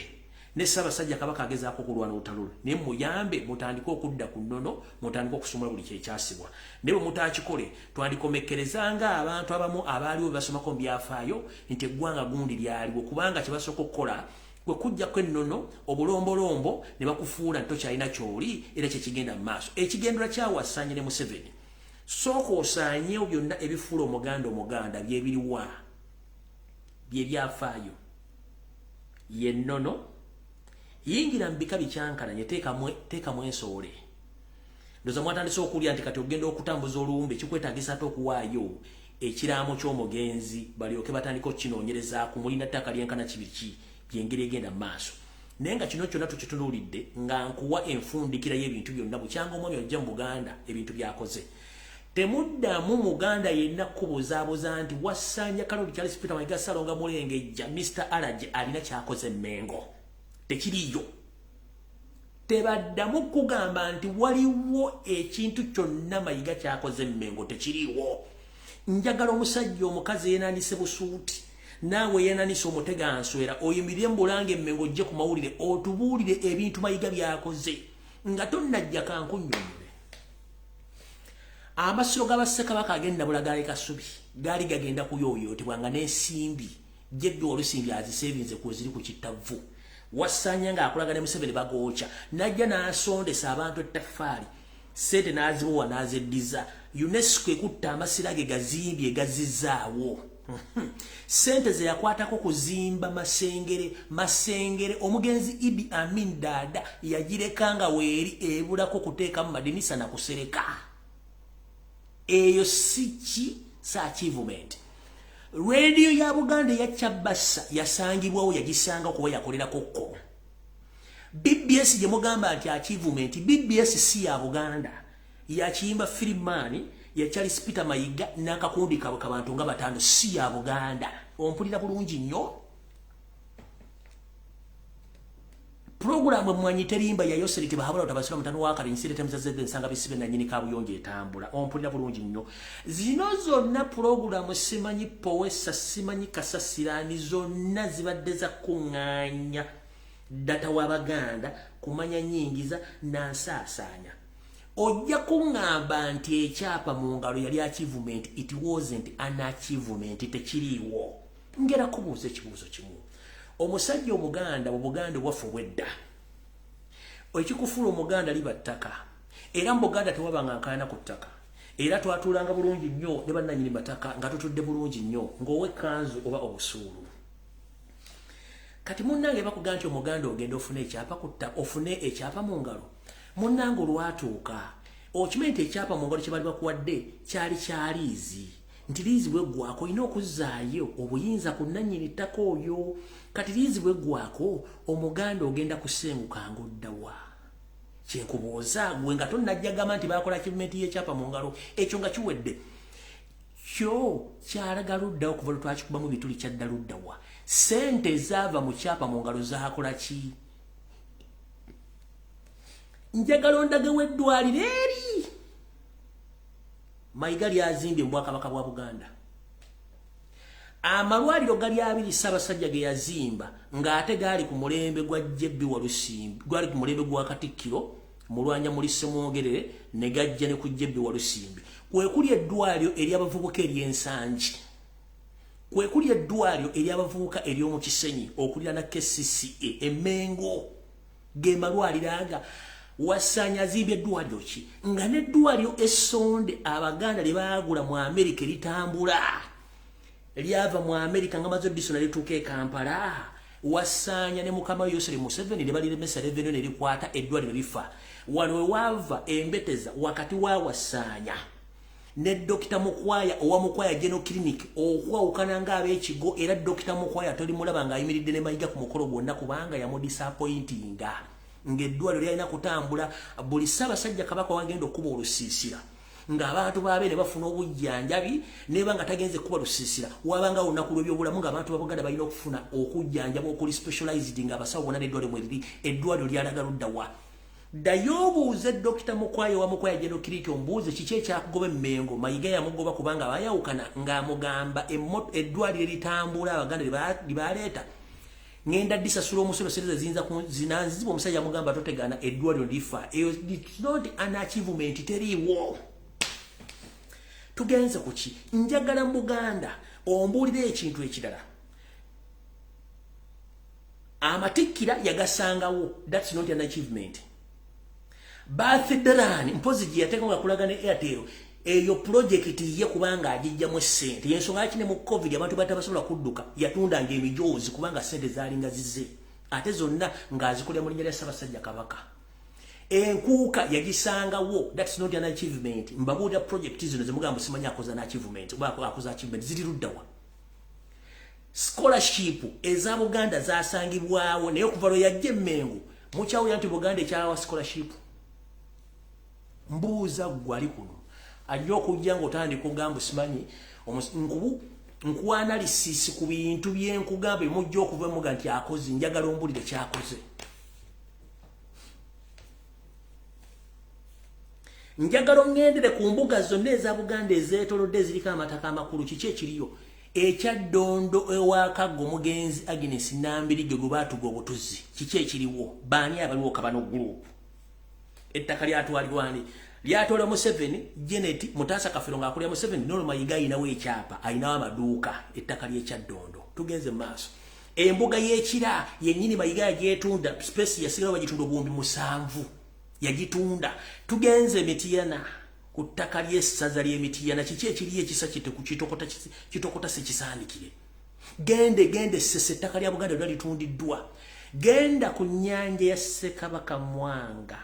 Ne Ssaabasajja Kabaka agezaako okulwana olutalo lwe naye muyambe mutandika okudda ku nnono mutandika okusumula buli kyekyasibwa. Ne bwe mutakikole twandikomekerezanga abantu abamu abaaliwo basomako mu byafaayo nti eggwanga gundi lyaliwo kubanga kye basooka okukola kwe kujjako ennono obulombolombo ne bakufuula nti tokyalina kyoli era kyekigenda mu maaso. Ekigendera kyawasaanye ne Museveni sooka osaanyewo byonna ebifuula Omuganda byebiriwa byebyafaayo yennono yingira mu bika bikyankalanye teekamu ensoole. Ndoza mwatandise okulya nti kati ogenda okutambuza olumbe kikwetaagisa ate okuwaayo ekiraamo ky'omugenzi balyoke batandika okukinoonyerezaako mulina ttaka lyenkana kibiki byengeri egenda mu maaso. Naye nga kino kyonna tukitunuulidde nga nkuwa enfundikira y'ebintu byonna bukyanga omwami ojja mu Buganda ebintu byakoze. Temuddamu Muganda yenna kubuzaabuza nti Wassanja Kaloli Charles Peter Mayiga Ssalonga Mulengejja Mr. Alage alina kyakoze Mengo. Tekiriyo. Tebaddamu kugamba nti waliwo ekintu kyonna Mayiga kyakoze Mengo tekiriwo. njagala omusajja omukazi yenanise busuuti naawe yenanise omutega nswera oyimirire mbulange emmengo ojje ku mawulire otubuulire ebintu Mayiga byakoze nga tonnajja kankunnyonnyola. Amasiro g'Abassekabaka agenda Bulagala Kasubi gaali gagenda kuyooyootebwa nga n'ensimbi Jebbi Olusimbi azisevinze ku ziri ku kittavu. Wassanya ng'akulaga ne Museveni bagoocha najja n'asondesa abantu ettaffaali sente n'azibuwa n'azeddiza. UNESCO ekutta amasiro ge gazimbye gazizaawo. Sente ze yakwatako kuzimba masengere omugenzi Idi Amin Dada yagirekanga weeri ebulako kuteekamu madinisa na kusereka. Eyo si achievement. Radio ya Buganda ya Chabasa yasangibwawo yagisanga kuba yakolerako ko. BBS je mugamba nti achievement. BBS si ya Buganda. Ya Kiyimba Filimani ya Charles Peter Mayiga n'akakundi kabantu nga batano si ya Buganda. Ompulira bulungi nnyo. Programu mwanyi terimba ya Yoseriti bahabula utabasira mutano wakali nsire temzazede nsanga bisibe na nyini kabuyonje etambula. Ompulira bulungi nnyo. Zino zonna programu simanyi Powesa simanyi Kasasirani zonna zibadde za kuŋŋaanya data w'Abaganda kumanya nyingiza na nsaasanya. Ojja kuŋŋamba nti ekyapa mu ngalo yali achievement. It wasn't an achievement. Tekiriiwo. Ngera kubuuza ekibuuzo kimu. Omusajja Omuganda mu Buganda waffe wedda. Ekikufuula Omuganda liba ttaka. Era mu Buganda tewabanga nkaayana ku ttaka. Era twatuulanga bulungi nnyo ne bannannyini mataka nga tutudde bulungi nnyo ng'owa ekkanzu oba obusuulu. Kati munnange bakugamba nti Omuganda ogenda ofune ekyapa mu ngalo. Munnange olwatuuka okimanyi nti ekyapa mu ngalo kye bali bakuwadde kyali kyaliizi. Nti liizi bweggwako olina okuzzaayo obuyinza ku nnannyini ttaka oyo. Kati liizi bweggwako Omuganda ogenda kusengukanga oddawa. Kyenkubuuza gwe nga tonnajjagamba nti bakola achievement y'ekyapa mu ngalo ekyo nga kiwedde. Kyo kyalaga ludda okuva lwe twakikubamu bituli kyadda luddawa. Sente ezaava mu kyapa mu ngalo zaakola ki? Njagala ondagewo eddwaliro eri Mayiga lyazimbye mu Bwakabaka bwa Buganda. Amalwaliro gali abiri Ssaabasajja ge yazimba ng'ate gaali ku mulembe gwa Jebbi Walusimbi, gwali ku mulembe gwa Katikkiro Mulwanya muli Ssemwogerere ne gajja ne ku Jebbi Walusimbi. Kwe kuli eddwaliro ery'abavubuka ery'ensangi. Kwe kuli eddwaliro ery'abavubuka ery'omu Kisenyi okulira na KCCA Emmengo ge malwaliro aga. Wassanya azimbye eddwaliro ki nga n'eddwaliro Essonde Abaganda lye baagula mu Amerika eritambula lyava mu Amerika nga maze Edison lituuka e Kampala. Wassanya ne mukama Yoseri Museveni ne baliremesa revenue ne likwata eddwaliro lifa. Wano we wava embeteza wakati wa Wassanya ne Dr. Mukwaya owa Mukwaya General Clinic okwawukana ng'ab'ekigo era Dr. Mukwaya tolimulaba ng'ayimiridde ne Mayiga ku mukolo gwonna kubanga yamudisappointinga. Ng'eddwaliro lyalina kutambula buli Ssaabasajja Kabaka wagenda okuba olusiisira ng'abantu baabe ne bafuna obujjanjabi neba nga tagenze kuba lusiisira wabanga olunaku lw'ebyobulamu ng'abantu babuganda balina okufuna okujjanjaba okuli specialized ng'abasawo bonna n'eddwaliro mwe liri eddwaliro lyalaga ludda wa. Ddayo obuuze Dr. Mukwaya wa Mukwaya General Clinic ombuuze kiki ekyakugoba Emmengo. Mayiga yamugoba kubanga baayawukana ng'amugamba eddwaliro eritambula Abaganda libaleeta ngenda disasula omusolo sereza zinanzibwa omusajja amugamba totegana eddwaliro lifa. It's not an achievement teriiwo. Tugenze kuki njagala mu Buganda ombuulire ekintu ekirala. Amatikkira yagasangawo. That's not an achievement. Bathederani mpozi gye yateeka nga kulaga ne Airtel eyo project ye kubanga agijjamu ssente. Yensonga kine mu COVID abantu batabasobola kudduka yatundanga emijoozi kubanga ssente zaalinga zize. Ate zonna ng'azikolera mu linnya lya Ssaabasajja Kabaka. Enkuuka yagisangawo. That's not an achievement. Mbabuuda project zino zemugamba simanyi akoza na achievement. Oba akoza achievement ziri luddawa. Scholarship eza Buganda zaasangibwawo naye okuva lwe yajja Emmengo mukyawulira nti Buganda ekyawa scholarship. Mbuuza gwali kuno ajja okujja ng'otandika okugamba simanyi nkuwa analysis ku bintu byenkugamba emujja okuva emuga nti akoze njagala ombulire kyakoze. njagala ngendere ku mbuga zonna eza Buganda ezeetolodde eziriko amataka amakulu kiki ekiriyo ekyaddondo ewakaggo mugenzi Agnes Nambirige gwe baatuga obutuzi kiki ekiriwo baani abaliwo kabano group ettaka lyatwalirwani lyatwala Museveni Janet Mutasa Kafiro ng'akulira Museveni Nolo Mayiga ayinawo ekyapa ayinawo amaduuka ettaka ly'ekyaddondo tugenze maaso embuga y'ekira yennyini Mayiga yagyetunda space yasigala bagitunda obuwumbi 7 yagitunda tugenze Mityana ku ttaka ly'essaza ly'Emityana kiki ekiri ekisa kitokota sekisandikire gende sese ettaka lya Buganda lyalitundiddwa genda ku nnyanja ya Ssekabaka Mwanga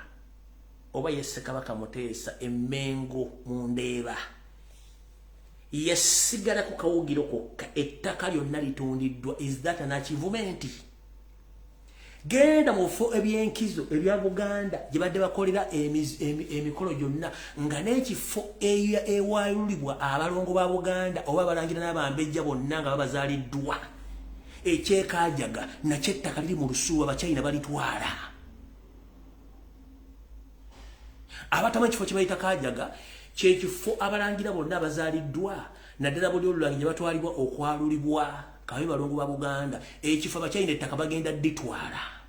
oba ya Ssekabaka Muteesa Emmengo mu Ndeeba yasigala ku kawugiro kokka ettaka lyonna litundiddwa. Is that an achievement? Genda mu bifo ebyenkizo ebya Buganda gye badde bakolera emikolo gyonna nga n'ekifo ewalulibwa abalongo ba Buganda oba abalangira n'abambejja bonna nga babazaaliddwa ekyekaajaga nakyo ettaka liri mu Lusuuwa Abachina balitwala. Abatamu ekifo kye bayita Kaajaga kyekifo abalangira bonna abazaaliddwa naddala buli olulangi gye batwalibwa okwalulibwa kabe balongo ba Buganda ekifo Abachina ettaka bagenda ditwala.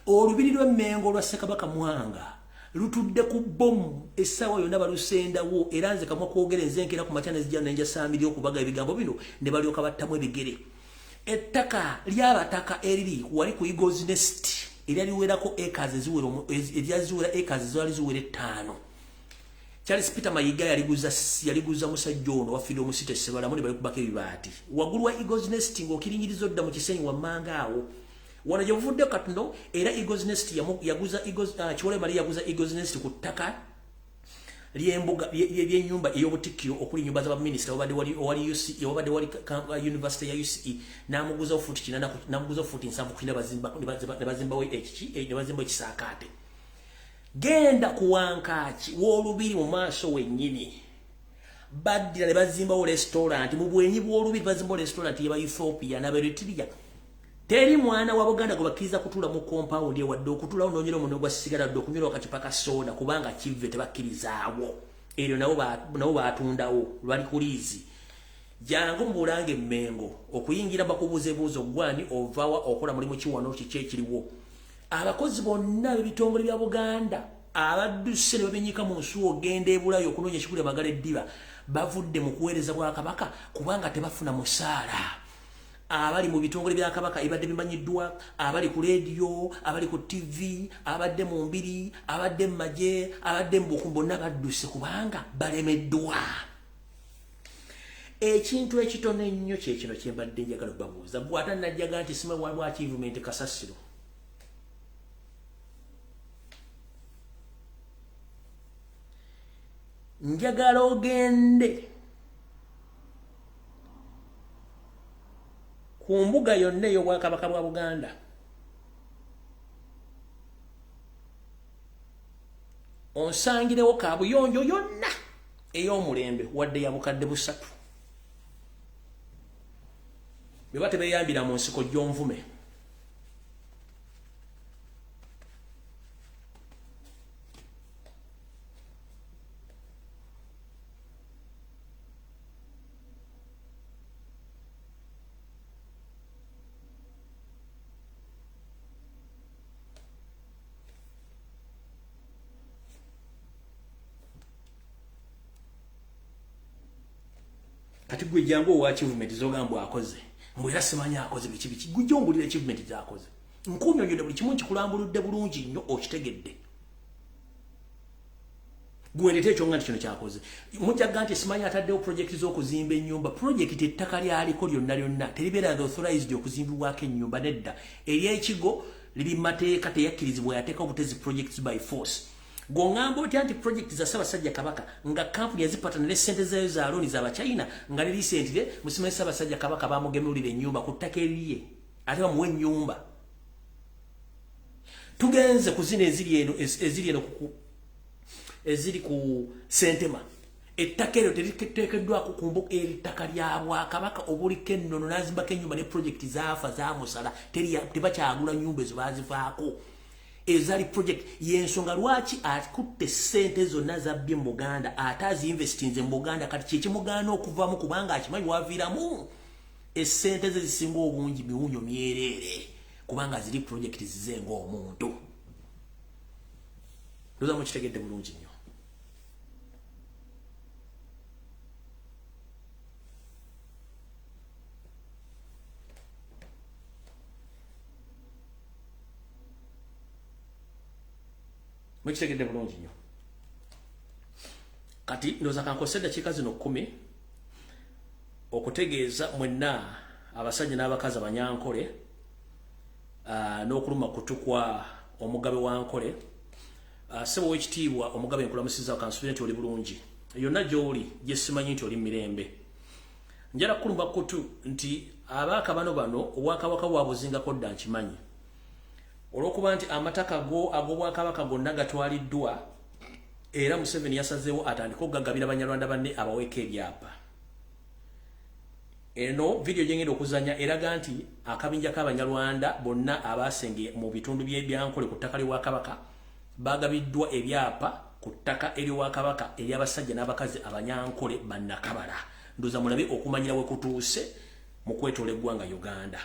Olubiri lw'Emmengo lwa Ssekabaka Mwanga lutudde ku bomu essaawa yonna balusendawo era nze kamwa kwogera enzenkera ku matya nezijja nenja saamiri okubaga ebigambo bino ne balyoka battamu ebigere. Ettaka ly'abataka eriri wali ku Eagles Nest eryaliwerako eryaziwera acres zaali ziwera 5. Charles Peter Mayiga yaliguza musajja ono wafiire omusite Sebalamu ne balikubako ebibaati waggulu wa Eagles Nest ng'okiringiriza odda mu Kisenyi wammanga awo wano gye buvudde katuno era Eagles Nest yaguza Kiwole Mali yaguza Eagles Nest ku ttaka ly'embuga y'ennyumba ey'obutikkiro okuli ennyumba z'abaminisita wabadde wali UCE wabadde wali University ya UCE n'amuguzawo fuuti 8 n'amuguzawo fuuti 7 kuki ne bazimbawo ekisaakaate. Genda ku Wankaaki w'olubiri mu maaso wennyini baddira ne bazimbawo restaurant mu bwenyi bw'olubiri bazimbawo restaurant y'aba Ethiopia n'Aberitria. Teri mwana wa Buganda gwe bakkiriza kutuula mu compound ewadde okutuulawo noonyera omuno gwa sigala dde okunywa wakati paka soda kubanga kive tebakkirizaawo eryo nabo baatundawo lwali ku liizi. Jangu mbulange Emmengo okuyingira bakubuuzebuuzo gwani ovawa okola mulimu kiwano kiki ekiriwo. Abakozi bonna b'ebitongole bya Buganda abadduse ne babinyika mu nsuwa ogenda ebulayo okunoonya ekikulu Magala eddiba bavudde mu kuweereza bwa Kabaka kubanga tebafuna musaala. Abali mu bitongole bya Kabaka ebadde bimanyiddwa abali ku radio abali ku TV abadde mu mbiri abadde mu magye abadde mu bukumbo bonna badduse kubanga balemeddwa. Ekintu ekitono ennyo kye kino kye mbadde njagala okubabuuza bw'ata najjaga nti sima waliwo achievement kasasiro. Njagala ogende ku mbuga yonna ey'Obwakabaka bwa Buganda onsangirewo kaabuyonjo yonna ey'omulembe wadde ya bukadde 3 bwe batebeyambira mu nsiko gy'onvume. Kati gwe jangu wa achievement zogambwa akoze mbwera simanya akoze biki gujongulira achievement zakoze nkunyonyode buli kimu kikulambuludde bulungi nnyo okitegedde gwendete ekyo nga kino kyakoze mujjaga nti simanya ataddewo project z'okuzimba ennyumba project ettaka lyaliko lyonna teribeera authorized okuzimbibwako ennyumba nedda ery'ekigo liri mateeka teyakkirizibwa yateeka obutezi projects by force. Gongambo anti project za Ssaabasajja Kabaka nga kampuni yazipata ne sente zayo za loani za Abachina nga ne recently musimanye Ssaabasajja Kabaka bamugemulira ennyumba ku ttaka eriye ate bamuwe ennyumba. Tugenze ku zino eziri ku Sentema ettaka eryo teriteekeddwako ku mbuga ettaka lya Bwakabaka obuliko ennono n'azimbako ennyumba ne project zaafa zaamusala tebakyagula nnyumba ezo baazivaako. ezali project yensonga lwaki akutte sente zonna zabbye mu Buganda atazi investinze mu Buganda kati kye kimugana okuvamu kubanga akimanyi waviiramu esente ze zisinga obungi miwunyo myerere kubanga ziri project zizenga omuntu ndoza mu kitegedde bulungi nnyo mwekitegedde bulungi nnyo kati ndoza kankose dakiika zino 10 okutegeeza mwenna abasajja n'abakazi abanyankole n'okuluma kutukwa omugabe wa Nkole sebo w'ekitiibwa omugabe nkulamusiza kansubira nti oli bulungi yonna gy'oli gye simanyi nti oli mirembe njala kulumba kutu nti abaaka bano obwakabaka bwabuzingako dda nkimanyi olw'okuba nti amataka ag'obwakabaka gonna gatwaliddwa era Museveni yasazeewo atandika okugagabira Banyarwanda banne abaweeka ebyapa eno video gyengenda okuzanya eraga nti akabinja k'Abanyarwanda bonna abasenge mu bitundu by'ebyankole ku ttaka ly'Obwakabaka bagabiddwa ebyapa ku ttaka ery'Obwakabaka ery'abasajja n'abakazi abanyankole bannakabala ndoza mulabe okumanyira we kutuuse mu kwetoola eggwanga Uganda.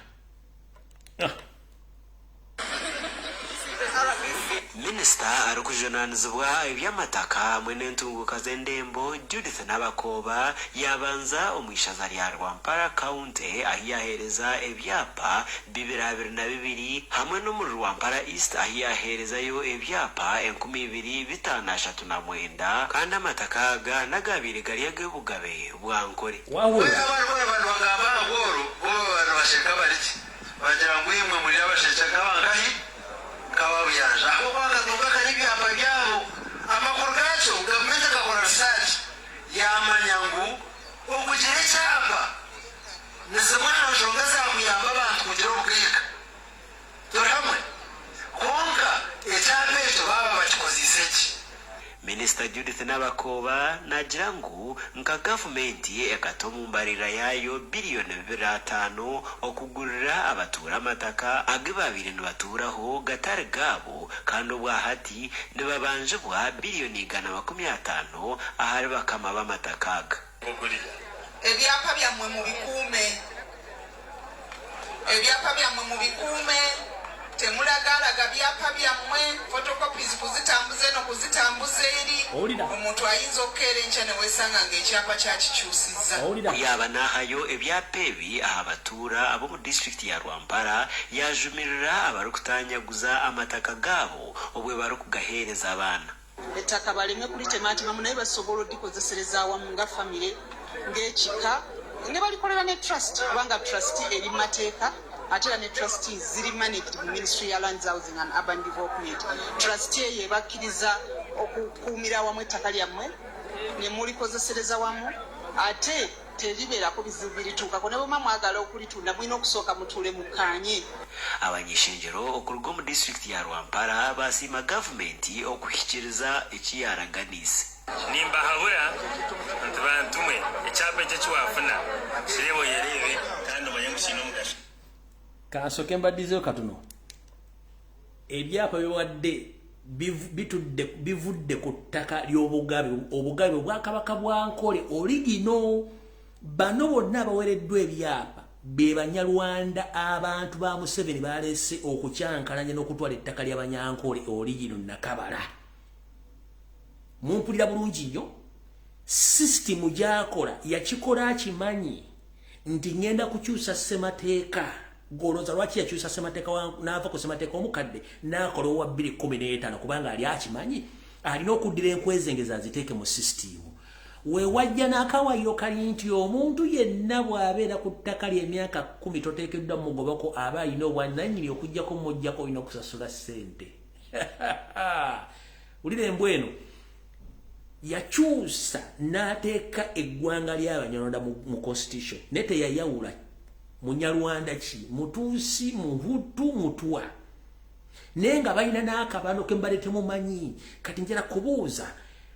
Minisita arikujunaanizibwa ebyamataka hamwe n'entunguka z'endembo Judith Nabakoba yabanza omu ishaza lya Rwampara County ahi yaheereza ebyapa 2022 hamwe n'omu Rwampara East ahi yaheerezayo ebyapa 2539 kandi amataka aga nagabire gali ag'obugabe bwa Nkole. Kawabiyaja aho bagatunga karibi ababyabo amakuru gacho gavumenti gakora research yamanyangu okugera icyapa nizimana nshonga zakuyamba abantu kugira ubwika turi hamwe konka icyapa ekyo baba bakikozise ki. Minisita Judith Nabakoba nagira ngu nka gavumenti ekata omu mbalirira yayo biliyoni 5 okugurira abatura amataka age babire nibatuuraho gatari gaabo kandi obwahati nibabanjibwa biliyoni 150 ahari bakama b'amataka aga. Ebyapa byammwe mu bikuume temulagalaga byapa byammwe photocopies kuzitambuze no kuzitambuza eri omuntu ayinza okukeera enkya ne weesanga ng'ekyapa kyakikyusizza. Kuyaba n'ahayo ebyapa ebi abatuura ab'omu disitulikiti ya Rwampara yajumirira abarikutanyaguza amataka gaabo obwe barikugaheereza abaana. Ettaka baleme kulitemaatemamu naye basobola odikozesereza awamu nga famire ng'ekika ne balikolera ne trust kubanga trust eri mu mateeka atera ne trustees ziri managed mu Ministry ya Lands Housing and Urban Development. Trustee ye bakkiriza okukuumira awamu ettaka lyammwe ne mulikozesereza wamu ate teribeerako bizibu birituukako ne bwema mwagala okulitunda mulina okusooka mutuule mukkaanye. Abanyeshenjero okuruga mu disitulikiti ya Rwampara basiima gavumenti okuhikiriza ekiyaraganise. Nimbahabura nti bantumwe ekyapa ekyo kiwafuna kirebo yerebe kandi omanye mukiina omugasho. Kasoke mbaddizeyo katono ebyapa biwadde bivudde ku ttaka ly'obugabe obugabe Obwakabaka bwa Nkole origino bano bonna abawereddwa ebyapa be Banyarwanda abantu ba Museveni baleese okukyankalanya n'okutwala ettaka ly'Abanyankole origino Nakabala. Mumpulira bulungi nnyo sisitimu gy'akola yakikola akimanyi nti ngenda kukyusa ssemateeka goloza lwaki yakyusa ssemateeka n'ava ku ssemateeka omukadde n'akola owa 2015 kubanga ali akimanyi alina okuddira enkwezengeza aziteeke mu sisitimu. Wewajja n'akawayo kali nti omuntu yenna bw'abeera ku ttaka ly'emyaka 10 toteekeddwa mugobako aba alina obwannannyini okuggyako mujjako olina okusasula ssente. Ulira embweno yakyusa n'ateeka eggwanga ly'Abanyarwanda mu constitution ne teyayawula Munyarwanda ki mutuusi muhutu mutwa naye nga balina n'akabano ke mbadde temumanyi. Kati njala kubuuza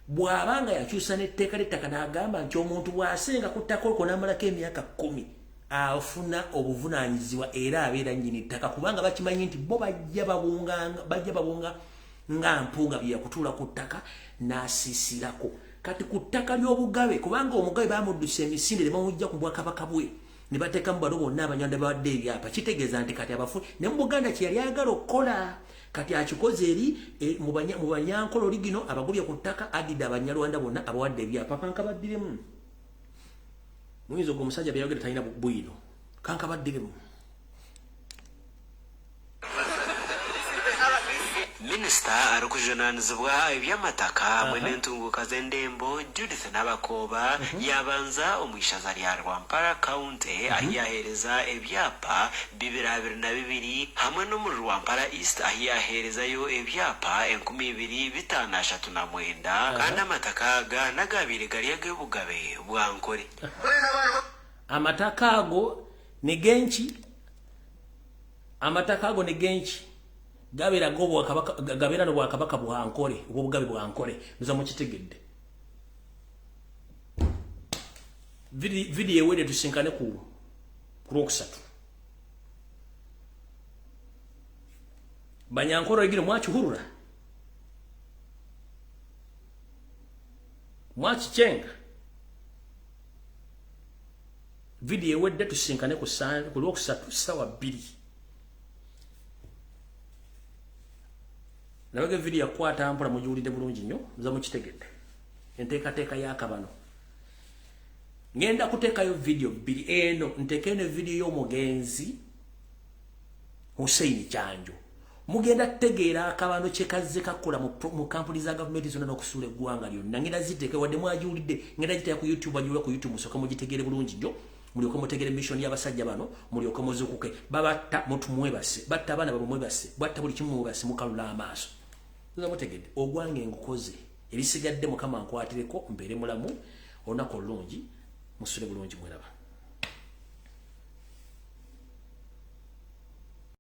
bw'abanga yakyusa n'etteeka ly'ettaka n'agamba nti omuntu bw'asenga ku ttaka olwo n'amalako emyaka 10 afuna obuvunaanyizibwa era abeera nnyini ttaka kubanga bakimanyi nti bo bajja babunga nga mpunga bye yakutuula ku ttaka n'asiisirako kati ku ttaka ly'obugabe kubanga omugabe bamuddusa emisinde ne bamujja ku bwakabaka bwe ne bateekamu balo bonna abanyanda bawadde ebyapa kitegeeza nti kati abafu ne mu Buganda kye yali ayagala okukola kati akikoze eri mu banyankolo ligino abagobye ku ttaka adidde abanyalwanda bonna abawadde ebyapa kankabaddiremu muyinza ogwo omusajja byayogera talina bwino kankabaddiremu. Minisita arikujunaanizibwa eby'amataka hamwe n'entunguka z'endembo Judith Nabakooba yabanza omu ishaza lya Rwampara County ahi yaheereza ebyapa 222 hamwe n'omu Rwampara East ahi yaheerezayo ebyapa 2539 kandi amataka aga nagabiire gari ag'obugabe bwa Nkore. Amataka ago ni genki gabera gobo kabaka gabera no bwakabaka bwa Nkore obugabe bwa Nkore muza mukitegedde video wede tusinkane ku roksatu banyankoro igire mwachi hurura mwachi chenga video wede tusinkane ku roksatu sawa 2 nabaga video yakwata mpula mujulide bulungi nnyo muza mukitegedde enteekateeka y'akabano ngenda kuteekayo video 2 eno nteekene video y'omugenzi Hussein Kyanjo mugenda kutegeera akabano kyekazze kakola mu kampuni za gavumenti zonna n'okusuula eggwanga lyonna ngenda ziteeke wadde mwajulidde ngenda giteeka ku YouTube ajula ku YouTube musoka mugitegeere bulungi nnyo mulyoke mutegere mission y'abasajja bano mulyoke muzukuke babatta mutu mwebase batta abana babo mwebase batta buli kimu mwebase mukalula amaaso tuza mutegedde ogwange ngukoze ebisigadde mukama nkwatireko mbeere mulamu onako olungi musule bulungi mweraba.